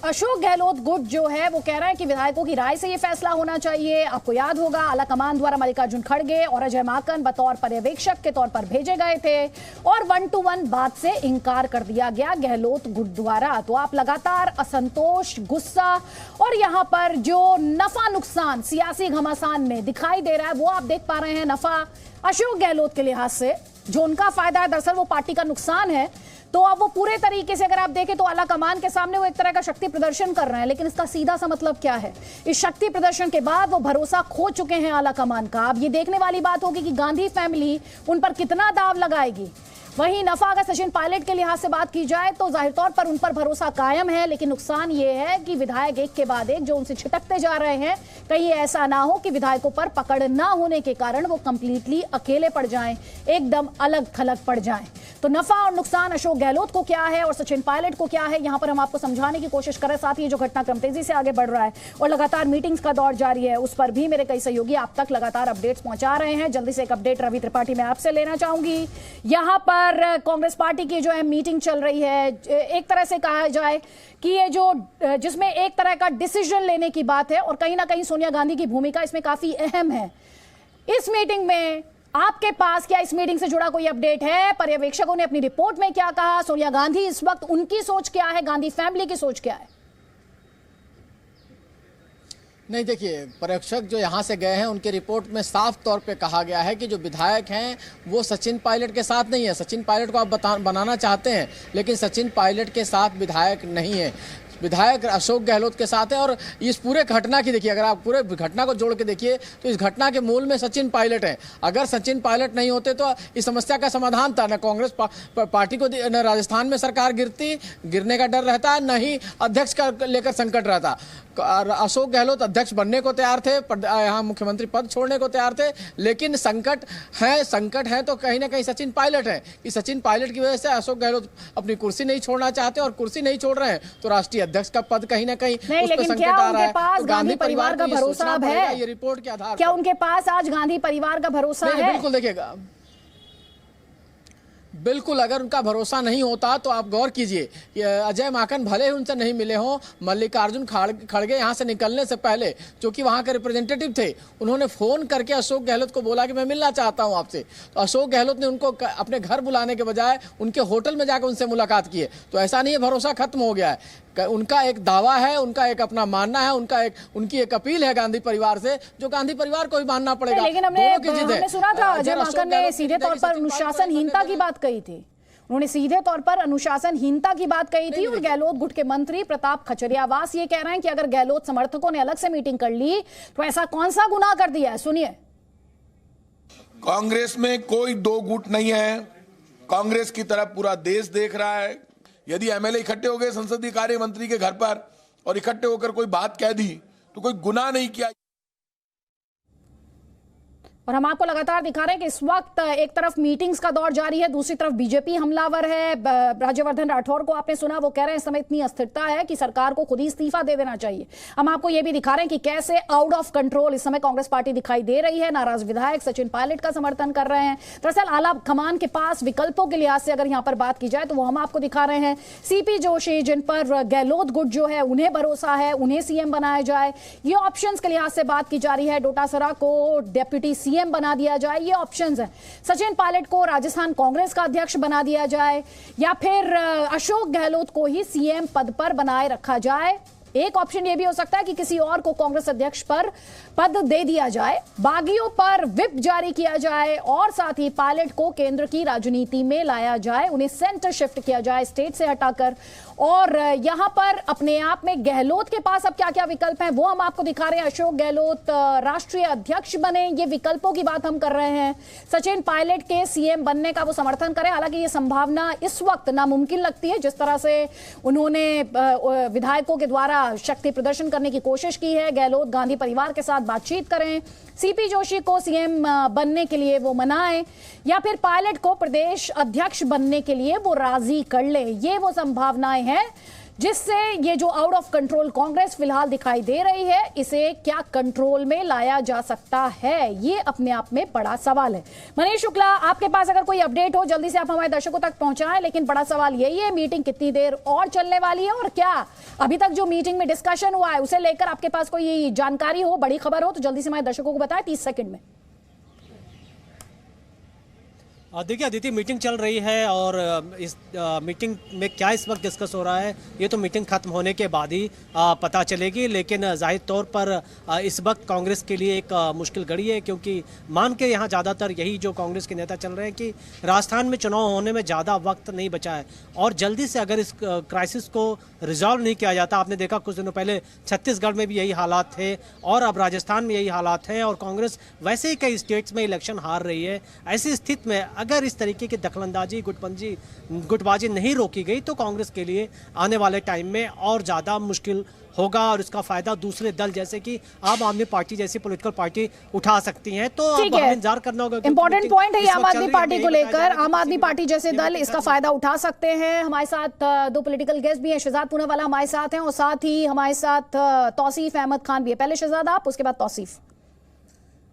अशोक गहलोत गुट जो है वो कह रहा है कि विधायकों की राय से ये फैसला होना चाहिए। आपको याद होगा आला कमान द्वारा मल्लिकार्जुन खड़गे और अजय माकन बतौर पर्यवेक्षक के तौर पर भेजे गए थे और 1-to-1 बात से इंकार कर दिया गया गहलोत गुट द्वारा। तो आप लगातार असंतोष, गुस्सा और यहां पर जो नफा नुकसान सियासी घमासान में दिखाई दे रहा है वो आप देख पा रहे हैं। नफा अशोक गहलोत के लिहाज से जो उनका फायदा है दरअसल वो पार्टी का नुकसान है। तो अब वो पूरे तरीके से अगर आप देखें तो आला कमान के सामने वो एक तरह का शक्ति प्रदर्शन कर रहे हैं, लेकिन इसका सीधा सा मतलब क्या है? इस शक्ति प्रदर्शन के बाद वो भरोसा खो चुके हैं आला कमान का। अब ये देखने वाली बात होगी कि गांधी फैमिली उन पर कितना दाव लगाएगी। वहीं नफा अगर सचिन पायलट के लिहाज से बात की जाए तो जाहिर तौर पर उन पर भरोसा कायम है, लेकिन नुकसान ये है कि विधायक एक के बाद एक जो उनसे छिटकते जा रहे हैं, कहीं ऐसा ना हो कि विधायकों पर पकड़ ना होने के कारण वो कंप्लीटली अकेले पड़ जाएं, एकदम अलग थलग पड़ जाएं। तो नफा और नुकसान अशोक गहलोत को क्या है और सचिन पायलट को क्या है, यहां पर हम आपको समझाने की कोशिश कर रहे हैं। साथ ही जो घटनाक्रम तेजी से आगे बढ़ रहा है और लगातार मीटिंग्स का दौर जारी है, उस पर भी मेरे कई सहयोगी आप तक लगातार अपडेट्स पहुंचा रहे हैं। जल्दी से एक अपडेट रवि त्रिपाठी मैं आपसे लेना चाहूंगी। यहां पर कांग्रेस पार्टी की जो है मीटिंग चल रही है, एक तरह से कहा जाए कि ये जो जिसमें एक तरह का डिसीजन लेने की बात है और कहीं ना कहीं सोनिया गांधी की भूमिका इसमें काफी अहम है। इस मीटिंग में आपके पास क्या इस मीटिंग से जुड़ा कोई अपडेट है? पर्यवेक्षकों ने अपनी रिपोर्ट में क्या कहा? सोनिया गांधी इस वक्त उनकी सोच क्या है? गांधी फैमिली की सोच क्या है? नहीं, देखिए, पर्यवेक्षक जो यहाँ से गए हैं उनके रिपोर्ट में साफ तौर पे कहा गया है कि जो विधायक हैं वो सचिन पायलट के साथ नहीं है। सचिन पायलट को आप बनाना चाहते हैं, लेकिन सचिन पायलट के साथ विधायक नहीं है, विधायक अशोक गहलोत के साथ है। और इस पूरे घटना की देखिए, अगर आप पूरे घटना को जोड़ के देखिए तो इस घटना के मूल में सचिन पायलट है। अगर सचिन पायलट नहीं होते तो इस समस्या का समाधान था। न कांग्रेस पार्टी को न राजस्थान में सरकार गिरने का डर रहता है, न ही अध्यक्ष का लेकर संकट रहता। अशोक गहलोत अध्यक्ष बनने को तैयार थे, यहाँ मुख्यमंत्री पद छोड़ने को तैयार थे, लेकिन संकट है तो कहीं ना कहीं सचिन पायलट है कि सचिन पायलट की वजह से अशोक गहलोत अपनी कुर्सी नहीं छोड़ना चाहते और कुर्सी नहीं छोड़ रहे हैं तो राष्ट्रीय अध्यक्ष का पद कहीं ना कहीं उस पर संकट आ रहा है। पास गांधी परिवार का भरोसा है? ये रिपोर्ट के आधार क्या उनके पास आज गांधी परिवार का भरोसा है? बिल्कुल, देखिएगा, बिल्कुल अगर उनका भरोसा नहीं होता तो आप गौर कीजिए, अजय माकन भले ही उनसे नहीं मिले हों, मल्लिकार्जुन खड़गे यहाँ से निकलने से पहले जो कि वहाँ के रिप्रेजेंटेटिव थे, उन्होंने फ़ोन करके अशोक गहलोत को बोला कि मैं मिलना चाहता हूँ आपसे। तो अशोक गहलोत ने उनको अपने घर बुलाने के बजाय उनके होटल में जाकर उनसे मुलाकात की है। तो ऐसा नहीं है भरोसा खत्म हो गया है। उनका एक दावा है, उनका एक अपना मानना है, उनकी एक अपील है गांधी परिवार से, जो गांधी परिवार को भी मानना पड़ेगा। लेकिन हमने सुना था अजय माकन ने सीधे तौर पर अनुशासनहीनता की बात कही थी। उन्होंने सीधे तौर पर अनुशासनहीनता की बात कही थी और गहलोत गुट के मंत्री प्रताप खचरियावास ये कह रहे हैं कि अगर गहलोत समर्थकों ने अलग से मीटिंग कर ली तो ऐसा कौन सा गुनाह कर दिया है? सुनिए। कांग्रेस में कोई दो गुट नहीं है। कांग्रेस की तरफ पूरा देश देख रहा है। यदि एमएलए इकट्ठे हो गए संसदीय कार्य मंत्री के घर पर और इकट्ठे होकर कोई बात कह दी तो कोई गुनाह नहीं किया। और हम आपको लगातार दिखा रहे हैं कि इस वक्त एक तरफ मीटिंग्स का दौर जारी है, दूसरी तरफ बीजेपी हमलावर है। राज्यवर्धन राठौर को आपने सुना, वो कह रहे हैं इस समय इतनी अस्थिरता है कि सरकार को खुद ही इस्तीफा दे देना चाहिए। हम आपको ये भी दिखा रहे हैं कि कैसे आउट ऑफ कंट्रोल इस समय कांग्रेस पार्टी दिखाई दे रही है। नाराज विधायक सचिन पायलट का समर्थन कर रहे हैं। दरअसल आला कमान के पास विकल्पों के लिहाज से अगर यहाँ पर बात की जाए तो वो हम आपको दिखा रहे हैं। सीपी जोशी, जिन पर गहलोत गुट जो है उन्हें भरोसा है, उन्हें सीएम बनाया जाए, ये ऑप्शन के लिहाज से बात की जा रही है। डोटासरा को डेप्यूटी सीएम बना दिया जाए, ये ऑप्शंस हैं। सचिन पायलट को राजस्थान कांग्रेस का अध्यक्ष बना दिया जाए या फिर अशोक गहलोत को ही सीएम पद पर बनाए रखा जाए, एक ऑप्शन ये भी हो सकता है कि किसी और को कांग्रेस अध्यक्ष पर पद दे दिया जाए, बागियों पर विप जारी किया जाए और साथ ही पायलट को केंद्र की राजनीति में लाया जाए, उन्हें सेंटर शिफ्ट किया जाए स्टेट से हटाकर। और यहां पर अपने आप में गहलोत के पास अब क्या क्या विकल्प हैं वो हम आपको दिखा रहे हैं। अशोक गहलोत राष्ट्रीय अध्यक्ष बने, ये विकल्पों की बात हम कर रहे हैं। सचिन पायलट के सीएम बनने का वो समर्थन करें, हालांकि ये संभावना इस वक्त नामुमकिन लगती है। जिस तरह से उन्होंने विधायकों के द्वारा शक्ति प्रदर्शन करने की कोशिश की है, गहलोत गांधी परिवार के साथ बातचीत करें, सीपी जोशी को सीएम बनने के लिए वो मनाएं, या फिर पायलट को प्रदेश अध्यक्ष बनने के लिए वो राजी कर ले, ये वो संभावनाएं हैं जिससे ये जो आउट ऑफ कंट्रोल कांग्रेस फिलहाल दिखाई दे रही है, इसे क्या कंट्रोल में लाया जा सकता है, ये अपने आप में बड़ा सवाल है। मनीष शुक्ला, आपके पास अगर कोई अपडेट हो जल्दी से आप हमारे दर्शकों तक पहुंचाएं, लेकिन बड़ा सवाल यही है मीटिंग कितनी देर और चलने वाली है और क्या अभी तक जो मीटिंग में डिस्कशन हुआ है उसे लेकर आपके पास कोई जानकारी हो, बड़ी खबर हो तो जल्दी से हमारे दर्शकों को बताएं 30 सेकंड में। देखिए अदिति, मीटिंग चल रही है और इस मीटिंग में क्या इस वक्त डिस्कस हो रहा है ये तो मीटिंग खत्म होने के बाद ही पता चलेगी। लेकिन जाहिर तौर पर इस वक्त कांग्रेस के लिए एक मुश्किल घड़ी है, क्योंकि मान के यहाँ ज़्यादातर यही जो कांग्रेस के नेता चल रहे हैं कि राजस्थान में चुनाव होने में ज़्यादा वक्त नहीं बचा है और जल्दी से अगर इस क्राइसिस को रिजॉल्व नहीं किया जाता, आपने देखा कुछ दिनों पहले छत्तीसगढ़ में भी यही हालात थे और अब राजस्थान में यही हालात हैं और कांग्रेस वैसे ही कई स्टेट्स में इलेक्शन हार रही है। ऐसी स्थिति में अगर इस तरीके की दखलंदाजी गुटबाजी नहीं रोकी गई तो कांग्रेस के लिए आने वाले टाइम में और ज़्यादा मुश्किल होगा और इसका फायदा दूसरे दल जैसे कि आम आदमी पार्टी जैसी पॉलिटिकल पार्टी उठा सकती हैं। तो अब हमें इंतजार करना होगा। इंपॉर्टेंट पॉइंट है आम आदमी पार्टी को लेकर, आम आदमी पार्टी जैसे दल इसका फायदा उठा सकते हैं। हमारे साथ दो पॉलिटिकल गेस्ट भी हैं, शहजाद पूनावाला हमारे साथ हैं और साथ ही हमारे साथ तौसीफ अहमद खान भी है। पहले शहजाद आप, उसके बाद तौसीफ।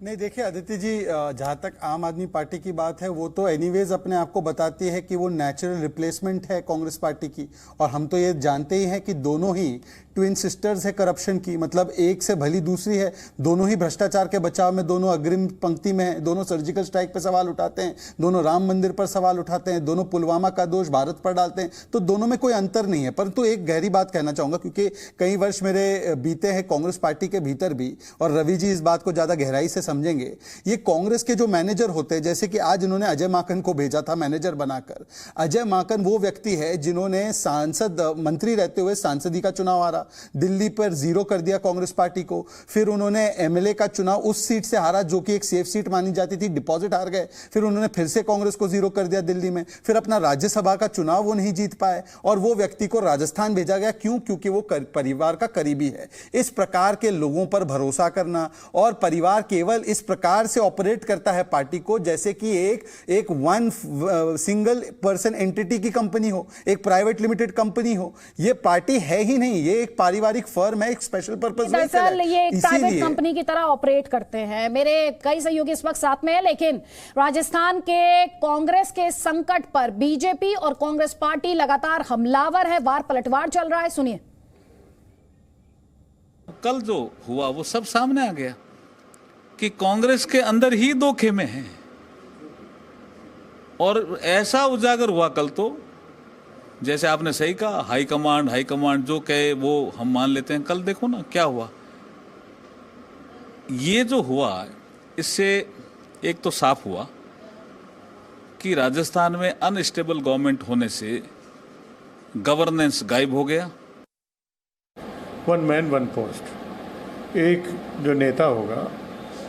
नहीं, देखिए अदिति जी, जहाँ तक आम आदमी पार्टी की बात है वो तो एनीवेज अपने आप को बताती है कि वो नेचुरल रिप्लेसमेंट है कांग्रेस पार्टी की, और हम तो ये जानते ही हैं कि दोनों ही ट्विन सिस्टर्स है करप्शन की, मतलब एक से भली दूसरी है, दोनों ही भ्रष्टाचार के बचाव में दोनों अग्रिम पंक्ति में हैं, दोनों सर्जिकल स्ट्राइक पर सवाल उठाते हैं, दोनों राम मंदिर पर सवाल उठाते हैं, दोनों पुलवामा का दोष भारत पर डालते हैं, तो दोनों में कोई अंतर नहीं है। परंतु एक गहरी बात कहना चाहूंगा, क्योंकि कई वर्ष मेरे बीते हैं कांग्रेस पार्टी के भीतर भी, और रवि जी इस बात को ज्यादा गहराई से समझेंगे। ये कांग्रेस के जो मैनेजर होते हैं, जैसे कि आज इन्होंने अजय माकन को भेजा था मैनेजर बनाकर। अजय माकन वो व्यक्ति है जिन्होंने सांसद मंत्री रहते हुए सांसदी का चुनाव हारा, दिल्ली पर जीरो कर दिया कांग्रेस पार्टी को, फिर उन्होंने एमएलए का चुनाव उस सीट से हारा जो कि एक सेफ सीट मानी जाती थी, डिपॉजिट हार गए, फिर उन्होंने फिर से कांग्रेस को जीरो कर दिया दिल्ली में, फिर अपना राज्यसभा का चुनाव वो नहीं जीत पाए और वो व्यक्ति को राजस्थान भेजा गया। क्यों? क्योंकि वो परिवार का करीबी है। इस प्रकार के लोगों पर भरोसा करना, और परिवार केवल इस प्रकार से ऑपरेट करता है पार्टी को जैसे कि एक वन सिंगल पर्सन एंटिटी की कंपनी हो, एक प्राइवेट लिमिटेड कंपनी हो। ये पार्टी है ही नहीं, ये एक पारिवारिक फर्म है, एक स्पेशल पर्पस दरअसल ये एक प्राइवेट कंपनी की तरह ऑपरेट करते हैं। मेरे कई सहयोगी इस वक्त साथ में है, लेकिन राजस्थान के कांग्रेस के संकट पर बीजेपी और कांग्रेस पार्टी लगातार हमलावर है, वार पलटवार चल रहा है। सुनिए। कल जो हुआ वो सब सामने आ गया कि कांग्रेस के अंदर ही दो खेमे हैं, और ऐसा उजागर हुआ कल, तो जैसे आपने सही कहा, हाईकमांड जो कहे वो हम मान लेते हैं। कल देखो ना क्या हुआ। ये जो हुआ इससे एक तो साफ हुआ कि राजस्थान में अनस्टेबल गवर्नमेंट होने से गवर्नेंस गायब हो गया। वन मैन वन पोस्ट, एक जो नेता होगा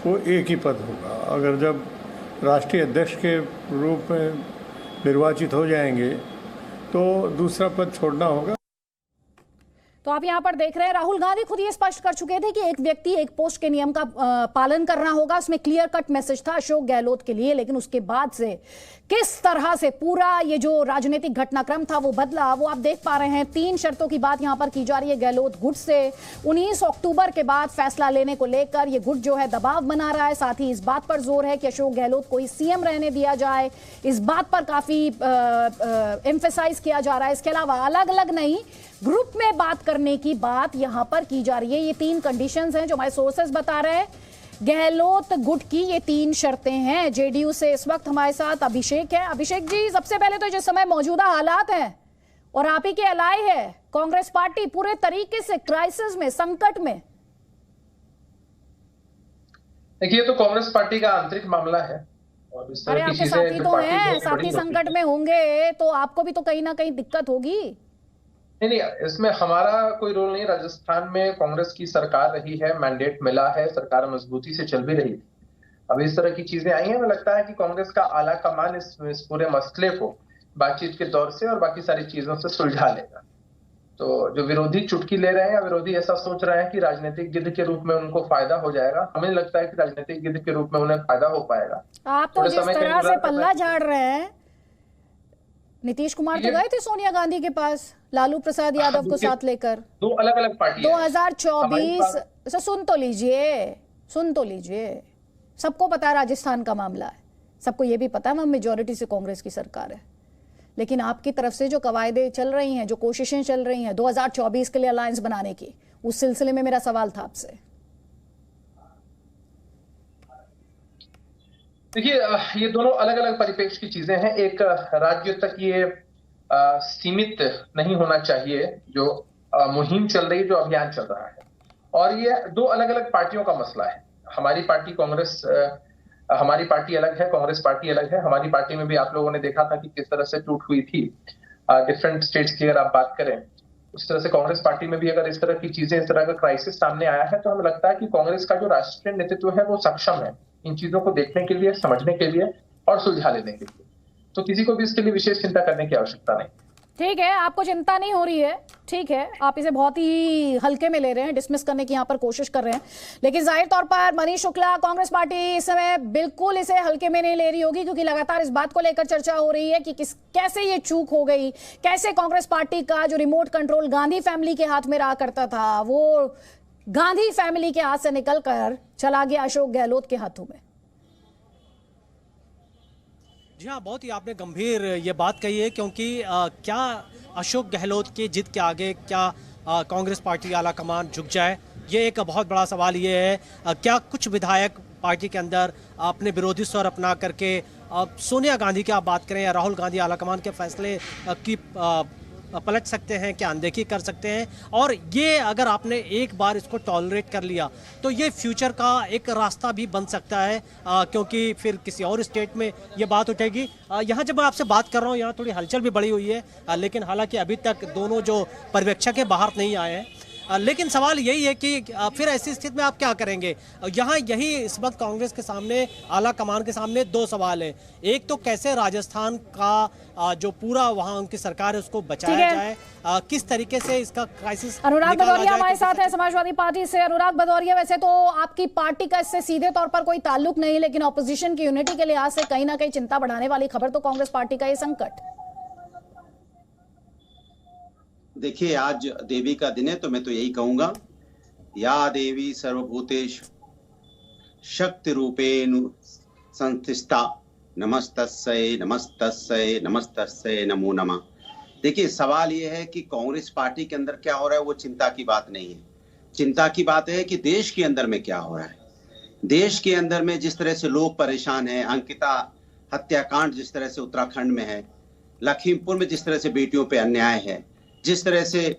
वो एक ही पद होगा। अगर जब राष्ट्रीय अध्यक्ष के रूप में निर्वाचित हो जाएंगे तो दूसरा पद छोड़ना होगा। तो आप यहां पर देख रहे हैं राहुल गांधी खुद ये स्पष्ट कर चुके थे कि एक व्यक्ति एक पोस्ट के नियम का पालन करना होगा। उसमें क्लियर कट मैसेज था अशोक गहलोत के लिए, लेकिन उसके बाद से किस तरह से पूरा ये जो राजनीतिक घटनाक्रम था वो बदला, वो आप देख पा रहे हैं। 3 शर्तों की बात यहां पर की जा रही है गहलोत गुट से। 19 अक्टूबर के बाद फैसला लेने को लेकर ये गुट जो है दबाव बना रहा है। साथ ही इस बात पर जोर है कि अशोक गहलोत को ही सीएम रहने दिया जाए, इस बात पर काफी एम्फेसाइज किया जा रहा है। इसके अलावा अलग अलग नहीं, ग्रुप में बात करने की बात यहां पर की जा रही है। ये 3 कंडीशंस हैं जो हमारे सोर्सेस बता रहे हैं। गहलोत गुट की ये 3 शर्तें हैं। जेडीयू से इस वक्त हमारे साथ अभिषेक है। अभिषेक जी, सबसे पहले तो जिस समय मौजूदा हालात हैं और आप ही के अलाय है, कांग्रेस पार्टी पूरे तरीके से क्राइसिस में, संकट में? देखिए, ये तो कांग्रेस पार्टी का आंतरिक मामला है और इस तरह की चीजें साथी तो हैं, साथी संकट में होंगे तो आपको भी तो कहीं ना कहीं दिक्कत होगी। नहीं, इसमें हमारा कोई रोल नहीं। राजस्थान में कांग्रेस की सरकार रही है, मैंडेट मिला है, सरकार मजबूती से चल भी रही है। अब इस तरह की चीजें आई हैं, हमें लगता है कि कांग्रेस का आला कमान इस पूरे मसले को बातचीत के दौर से और बाकी सारी चीजों से सुलझा लेगा। तो जो विरोधी चुटकी ले रहे हैं या विरोधी ऐसा सोच रहे हैं कि राजनीतिक गिद्ध के रूप में उनको फायदा हो जाएगा, हमें लगता है कि राजनीतिक गिद्ध के रूप में उन्हें फायदा हो पाएगा। आप तो जिस तरह से पल्ला झाड़ रहे हैं, नीतीश कुमार तो गए थे सोनिया गांधी के पास लालू प्रसाद यादव को साथ लेकर, दो अलग अलग पार्टी 2024। सुन तो लीजिए, सबको पता है राजस्थान का मामला है, सबको ये भी पता है वहां मेजोरिटी से कांग्रेस की सरकार है, लेकिन आपकी तरफ से जो कवायदे चल रही हैं, जो कोशिशें चल रही हैं 2024 के लिए अलायंस बनाने की, उस सिलसिले में मेरा सवाल था आपसे। देखिए, ये दोनों अलग अलग परिप्रेक्ष्य की चीजें हैं। एक राज्य तक ये सीमित नहीं होना चाहिए जो मुहिम चल रही है, जो अभियान चल रहा है, और ये दो अलग अलग पार्टियों का मसला है। हमारी पार्टी कांग्रेस, हमारी पार्टी अलग है, कांग्रेस पार्टी अलग है। हमारी पार्टी में भी आप लोगों ने देखा था कि किस तरह से टूट हुई थी डिफरेंट स्टेट्स की। अगर आप बात करें उस तरह से कांग्रेस पार्टी में भी अगर इस तरह की चीजें, इस तरह का क्राइसिस सामने आया है, तो हमें लगता है कि कांग्रेस का जो राष्ट्रीय नेतृत्व है वो सक्षम है इन चीजों को देखने के लिए, समझने के लिए और सुलझा लेने के लिए। तो किसी को भी इसके लिए विशेष चिंता करने की आवश्यकता नहीं। ठीक है, आपको चिंता नहीं हो रही है, ठीक है, आप इसे बहुत ही हल्के में ले रहे हैं, डिसमिस करने की यहाँ पर कोशिश कर रहे हैं, लेकिन जाहिर तौर पर मनीष शुक्ला, कांग्रेस पार्टी इस समय बिल्कुल इसे हल्के में नहीं ले रही होगी, क्योंकि लगातार इस बात को लेकर चर्चा हो रही है कि कैसे ये चूक हो गई, कैसे कांग्रेस पार्टी का जो रिमोट कंट्रोल गांधी फैमिली के हाथ में रहा करता था, वो गांधी फैमिली के हाथ से निकलकर चला गया अशोक गहलोत के हाथों में। जी हाँ, बहुत ही आपने गंभीर ये बात कही है, क्योंकि क्या अशोक गहलोत की जिद के आगे क्या कांग्रेस पार्टी आला कमान झुक जाए, ये एक बहुत बड़ा सवाल ये है। क्या कुछ विधायक पार्टी के अंदर अपने विरोधी स्वर अपना करके सोनिया गांधी की आप बात करें या राहुल गांधी आला कमान के फैसले की पलट सकते हैं, क्या अनदेखी कर सकते हैं? और ये अगर आपने एक बार इसको टॉलरेट कर लिया तो ये फ्यूचर का एक रास्ता भी बन सकता है, क्योंकि फिर किसी और स्टेट में ये बात उठेगी। यहाँ जब मैं आपसे बात कर रहा हूँ, यहाँ थोड़ी हलचल भी बढ़ी हुई है, लेकिन हालांकि अभी तक दोनों जो पर्यवेक्षक है बाहर नहीं आए हैं। लेकिन सवाल यही है कि फिर ऐसी स्थिति में आप क्या करेंगे? यहाँ यही इस वक्त कांग्रेस के सामने, आला कमान के सामने दो सवाल है। एक तो कैसे राजस्थान का जो पूरा वहाँ उनकी सरकार है उसको बचाया जाए, किस तरीके से इसका क्राइसिस। अनुराग भदौरिया हमारे साथ है समाजवादी पार्टी से। अनुराग भदौरिया, वैसे तो आपकी पार्टी का इससे सीधे तौर पर कोई ताल्लुक नहीं, लेकिन ऑपोजिशन की यूनिटी के लिहाज से कहीं ना कहीं चिंता बढ़ाने वाली खबर तो कांग्रेस पार्टी का ये संकट। देखिए, आज देवी का दिन है तो मैं तो यही कहूंगा, या देवी सर्वभूतेषु शक्ति रूपेण संस्थिता नमस्तस्यै नमस्तस्यै नमस्तस्यै नमो नमः। देखिए, सवाल ये है कि कांग्रेस पार्टी के अंदर क्या हो रहा है वो चिंता की बात नहीं है। चिंता की बात है कि देश के अंदर में क्या हो रहा है। देश के अंदर में जिस तरह से लोग परेशान हैं, अंकिता हत्याकांड जिस तरह से उत्तराखंड में है, लखीमपुर में जिस तरह से बेटियों पे अन्याय है, जिस तरह से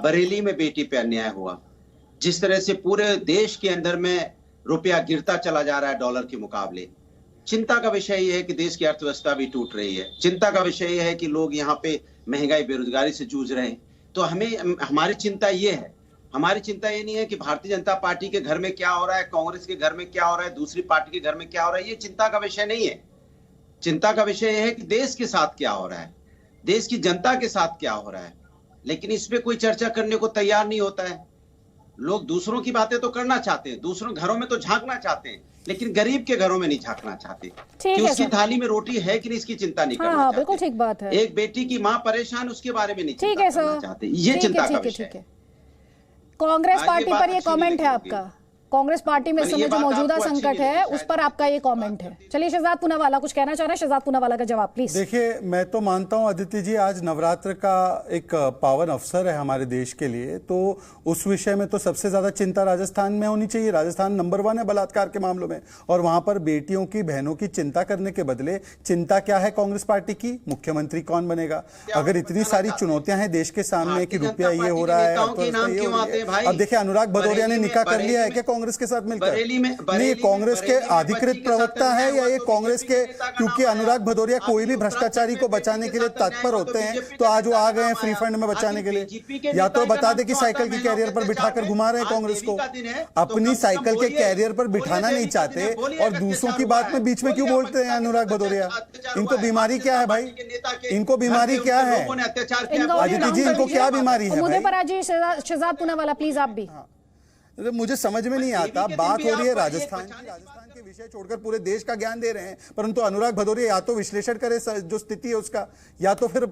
बरेली में बेटी पे अन्याय हुआ, जिस तरह से पूरे देश के अंदर में रुपया गिरता चला जा रहा है डॉलर के मुकाबले, चिंता का विषय यह है कि देश की अर्थव्यवस्था भी टूट रही है। चिंता का विषय यह है कि लोग यहाँ पे महंगाई बेरोजगारी से जूझ रहे हैं। तो हमारी चिंता ये है, हमारी चिंता ये नहीं है कि भारतीय जनता पार्टी के घर में क्या हो रहा है, कांग्रेस के घर में क्या हो रहा है, दूसरी पार्टी के घर में क्या हो रहा है, ये चिंता का विषय नहीं है। चिंता का विषय यह है कि देश के साथ क्या हो रहा है, देश की जनता के साथ क्या हो रहा है। लेकिन इस पे कोई चर्चा करने को तैयार नहीं होता है। लोग दूसरों की बातें तो करना चाहते हैं, दूसरों घरों में तो झांकना चाहते हैं, लेकिन गरीब के घरों में नहीं झांकना चाहते कि उसकी थाली में रोटी है कि नहीं, इसकी चिंता नहीं करना चाहते। बिल्कुल ठीक बात है। एक बेटी की माँ परेशान, उसके बारे में नहीं चिंता करना चाहते। ये चिंता का विषय है। कांग्रेस पार्टी पर ये कमेंट है आपका? कांग्रेस पार्टी में इस मैंने ये समय जो बात मौजूदा आपको अच्छी संकट नहीं है लगी उस पर आपका ये कमेंट है। चलिए शहजाद पूनावाला कुछ कहना चाह रहे हैं, शहजाद पूनावाला का जवाब प्लीज। देखिए, मैं तो मानता हूं अदिति जी, आज नवरात्र का एक पावन अवसर है हमारे देश के लिए, तो उस विषय में तो सबसे ज्यादा चिंता राजस्थान में होनी चाहिए। राजस्थान नंबर 1 है बलात्कार के मामलों में, और वहां पर बेटियों की, बहनों की चिंता करने के बदले चिंता क्या है कांग्रेस पार्टी की? मुख्यमंत्री कौन बनेगा? अगर इतनी सारी चुनौतियां हैं देश के सामने कि रुपया ये हो रहा है, अब देखिए अनुराग भदौरिया ने निकाह कर लिया है क्या कांग्रेस के साथ मिलकर? नहीं, कांग्रेस के अधिकृत प्रवक्ता है या ये कांग्रेस के, क्योंकि अनुराग भदौरिया कोई भी भ्रष्टाचारी को बचाने के लिए तत्पर होते हैं, तो आज वो आ गए हैं फ्री फंड में बचाने के लिए। या तो बता दे कि साइकिल के कैरियर पर बिठाकर घुमा रहे हैं कांग्रेस को, अपनी साइकिल के कैरियर पर बिठाना नहीं चाहते और दूसरों की बात में बीच में क्यों बोलते हैं अनुराग भदौरिया? इनको बीमारी क्या है भाई? इनको बीमारी क्या है आदित्य जी? इनको क्या बीमारी है भाई? शहजाद पूनावाला प्लीज आप भी। मुझे समझ में नहीं आता, बात हो रही है राजस्थान की, राजस्थान के विषय छोड़कर पूरे देश का ज्ञान दे रहे हैं, परंतु अनुराग भदौरिया या तो विश्लेषण करे जो स्थिति है उसका, या तो फिर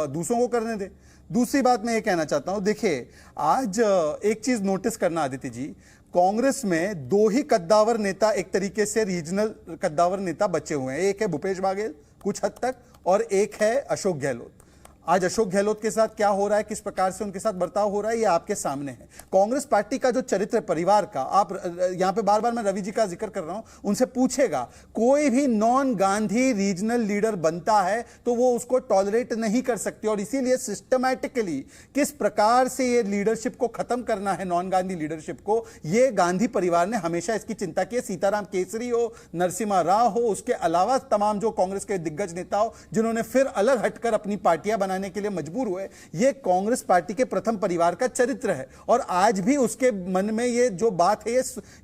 दूसरों को करने दे। दूसरी बात मैं ये कहना चाहता हूं, देखिए आज एक चीज नोटिस करना आदित्य जी, कांग्रेस में 2 ही कद्दावर नेता, एक तरीके से रीजनल कद्दावर नेता बचे हुए हैं। एक है भूपेश बघेल कुछ हद तक, और एक है अशोक गहलोत। आज अशोक गहलोत के साथ क्या हो रहा है, किस प्रकार से उनके साथ बर्ताव हो रहा है, ये आपके सामने है। कांग्रेस पार्टी का जो चरित्र परिवार का, आप यहां पे बार बार मैं रवि जी का जिक्र कर रहा हूं, उनसे पूछेगा, कोई भी नॉन गांधी रीजनल लीडर बनता है तो वो उसको टॉलरेट नहीं कर सकती, और इसीलिए सिस्टमैटिकली किस प्रकार से ये लीडरशिप को खत्म करना है, नॉन गांधी लीडरशिप को, ये गांधी परिवार ने हमेशा इसकी चिंता की है। सीताराम केसरी हो, नरसिम्हा राव हो, उसके अलावा तमाम जो कांग्रेस के दिग्गज नेता हो जिन्होंने फिर अलग हटकर अपनी पार्टियां बनाने के लिए मजबूर हुए, ये कांग्रेस पार्टी के प्रथम परिवार का चरित्र है। और आज भी उसके मन में ये जो बात है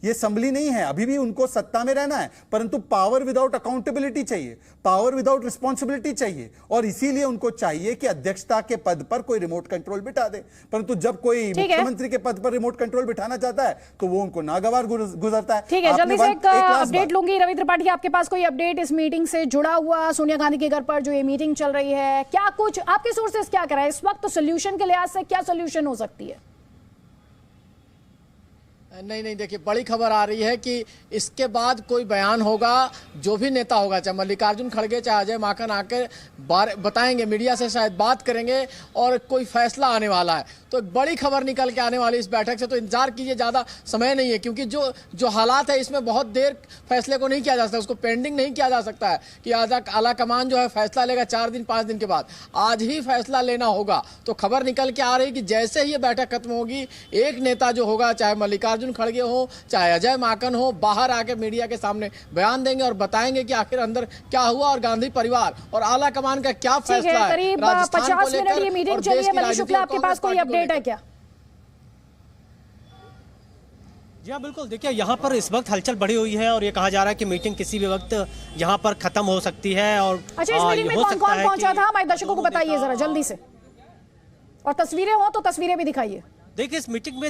ये संभली नहीं है। अभी भी उनको सत्ता में रहना है, परंतु पावर विदाउट अकाउंटेबिलिटी चाहिए, पावर विदाउट रिस्पॉन्सिबिलिटी चाहिए, और इसीलिए उनको चाहिए कि अध्यक्षता के पद पर कोई रिमोट कंट्रोल बिठा दे। परंतु जब कोई मुख्यमंत्री के पद पर रिमोट कंट्रोल बिठाना चाहता है तो वो उनको नागवार गुजरता है। ठीक है, जल्दी से एक अपडेट लूंगी। रवि त्रिपाठी, आपके पास कोई अपडेट इस मीटिंग से जुड़ा हुआ? सोनिया गांधी के घर पर जो ये मीटिंग चल रही है, क्या कुछ आपके सोर्सेस क्या कर रहे हैं इस वक्त? तो सोल्यूशन के लिहाज से क्या सोल्यूशन हो सकती है? नहीं, देखिए बड़ी खबर आ रही है कि इसके बाद कोई बयान होगा, जो भी नेता होगा, चाहे मल्लिकार्जुन खड़गे चाहे अजय माकन, आकर बताएंगे, मीडिया से शायद बात करेंगे और कोई फैसला आने वाला है। तो एक बड़ी खबर निकल के आने वाली इस बैठक से, तो इंतजार कीजिए, ज़्यादा समय नहीं है, क्योंकि जो हालात है इसमें बहुत देर फैसले को नहीं किया जा सकता, उसको पेंडिंग नहीं किया जा सकता है कि आला कमान जो है फैसला लेगा 4 दिन 5 दिन के बाद, आज ही फैसला लेना होगा। तो खबर निकल के आ रही कि जैसे ही ये बैठक खत्म होगी, एक नेता जो होगा, चाहे मल्लिकार्जुन खड़गे हो चाहे अजय माकन हो, बाहर आके मीडिया के सामने बयान देंगे और बताएंगे कि आखिर अंदर क्या हुआ और गांधी परिवार और आला कमान का क्या फैसला है। करीब 50 मिनट ये मीटिंग चली है। मनीष शुक्ला, आपके पास कोई अपडेट है क्या? जी हाँ, बिल्कुल। देखिए, यहाँ पर इस वक्त हलचल बढ़ी हुई है और ये कहा जा रहा है कि मीटिंग किसी भी वक्त यहाँ पर खत्म हो सकती है। और अच्छा, इस मीटिंग में कौन कौन पहुंचा था हमारे दर्शकों को बताइए जरा जल्दी से, और तस्वीरें हो तो तस्वीरें भी दिखाइए। देखिए, इस मीटिंग में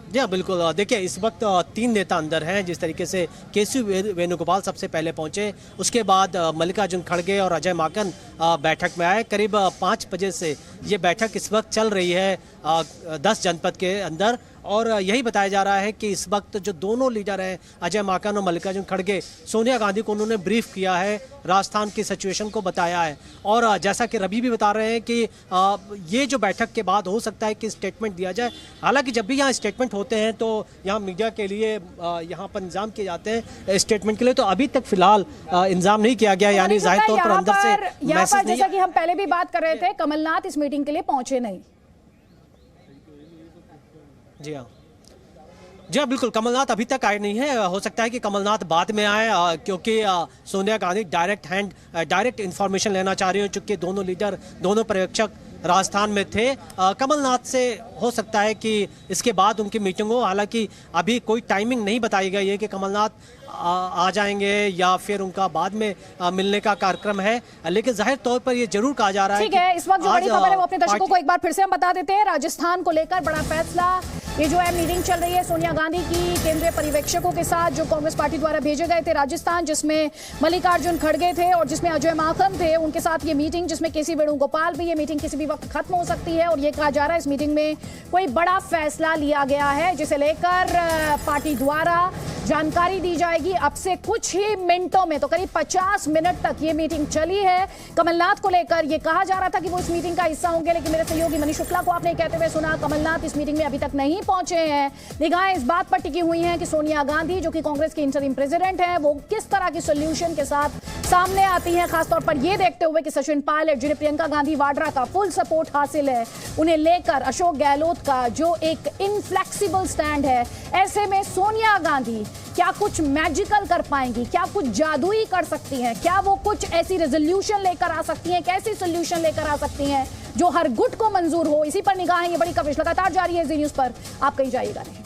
जी हाँ, बिल्कुल। देखिए, इस वक्त 3 नेता अंदर हैं। जिस तरीके से केसी वेणुगोपाल सबसे पहले पहुंचे, उसके बाद मल्लिकार्जुन खड़गे और अजय माकन बैठक में आए। करीब 5 बजे से ये बैठक इस वक्त चल रही है 10 जनपद के अंदर, और यही बताया जा रहा है कि इस वक्त जो दोनों लीडर हैं, अजय माकन और मल्लिकार्जुन खड़गे, सोनिया गांधी को उन्होंने ब्रीफ किया है, राजस्थान की सिचुएशन को बताया है। और जैसा कि रवि भी बता रहे हैं कि ये जो बैठक के बाद हो सकता है कि स्टेटमेंट दिया जाए। हालांकि जब भी यहाँ स्टेटमेंट होते हैं तो यहाँ मीडिया के लिए यहाँ पर इंतजाम किए जाते हैं स्टेटमेंट के लिए, तो अभी तक फिलहाल इंतजाम नहीं किया गया, यानी जाहिर तौर पर अंदर से मैसेज नहीं। जैसा कि हम पहले भी बात कर रहे थे, कमलनाथ इस मीटिंग के लिए पहुंचे नहीं। जी हाँ, बिल्कुल, कमलनाथ अभी तक आए नहीं है। हो सकता है कि कमलनाथ बाद में आए, क्योंकि सोनिया गांधी डायरेक्ट इंफॉर्मेशन लेना चाह रही हो, चूंकि दोनों लीडर, दोनों पर्यवेक्षक राजस्थान में थे। कमलनाथ से हो सकता है कि इसके बाद उनकी मीटिंग हो। हालांकि अभी कोई टाइमिंग नहीं बताई गई है कि कमलनाथ आ जाएंगे या फिर उनका बाद में मिलने का कार्यक्रम है, लेकिन जाहिर तौर पर ये जरूर कहा जा रहा है। ठीक है, इस वक्त जो बड़ी खबर है वो अपने दर्शकों को एक बार फिर से हम बता देते हैं। राजस्थान को लेकर बड़ा फैसला, ये जो है मीटिंग चल रही है सोनिया गांधी की केंद्रीय पर्यवेक्षकों के साथ जो कांग्रेस पार्टी द्वारा भेजे गए थे राजस्थान, जिसमें मल्लिकार्जुन खड़गे थे और जिसमें अजय माकन थे, उनके साथ ये मीटिंग, जिसमें केसी वेणुगोपाल भी। ये मीटिंग किसी भी वक्त खत्म हो सकती है और ये कहा जा रहा है इस मीटिंग में कोई बड़ा फैसला लिया गया है जिसे लेकर पार्टी द्वारा जानकारी दी जाएगी। अब से कुछ ही मिनटों में, तो करीब 50 मिनट तक ये मीटिंग चली है। कमलनाथ को लेकर ये कहा जा रहा था कि वो इस मीटिंग का हिस्सा होंगे, लेकिन मेरे सहयोगी मनीष शुक्ला को आपने कहते हुए सुना कमलनाथ इस मीटिंग में अभी तक नहीं पहुंचे हैं। निगाहें इस बात पर टिकी हुई हैं कि सोनिया गांधी जो कि कांग्रेस की इंटरिम प्रेसिडेंट हैं, वो किस तरह की सोल्यूशन के साथ सामने आती हैं, खासतौर पर यह देखते हुए कि सचिन पायलट जिन्हें प्रियंका गांधी वाड्रा का फुल सपोर्ट हासिल है, उन्हें लेकर अशोक गहलोत का जो एक इनफ्लेक्सिबल स्टैंड है, ऐसे में सोनिया गांधी क्या कुछ मैजिकल कर पाएंगी, क्या कुछ जादुई कर सकती हैं, क्या वो कुछ ऐसी रेजोल्यूशन लेकर आ सकती हैं, कैसी सोल्यूशन लेकर आ सकती हैं जो हर गुट को मंजूर हो। इसी पर निगाहें, ये बड़ी कवरेज लगातार जारी है जी न्यूज़ पर, आप कहीं जाइएगा नहीं।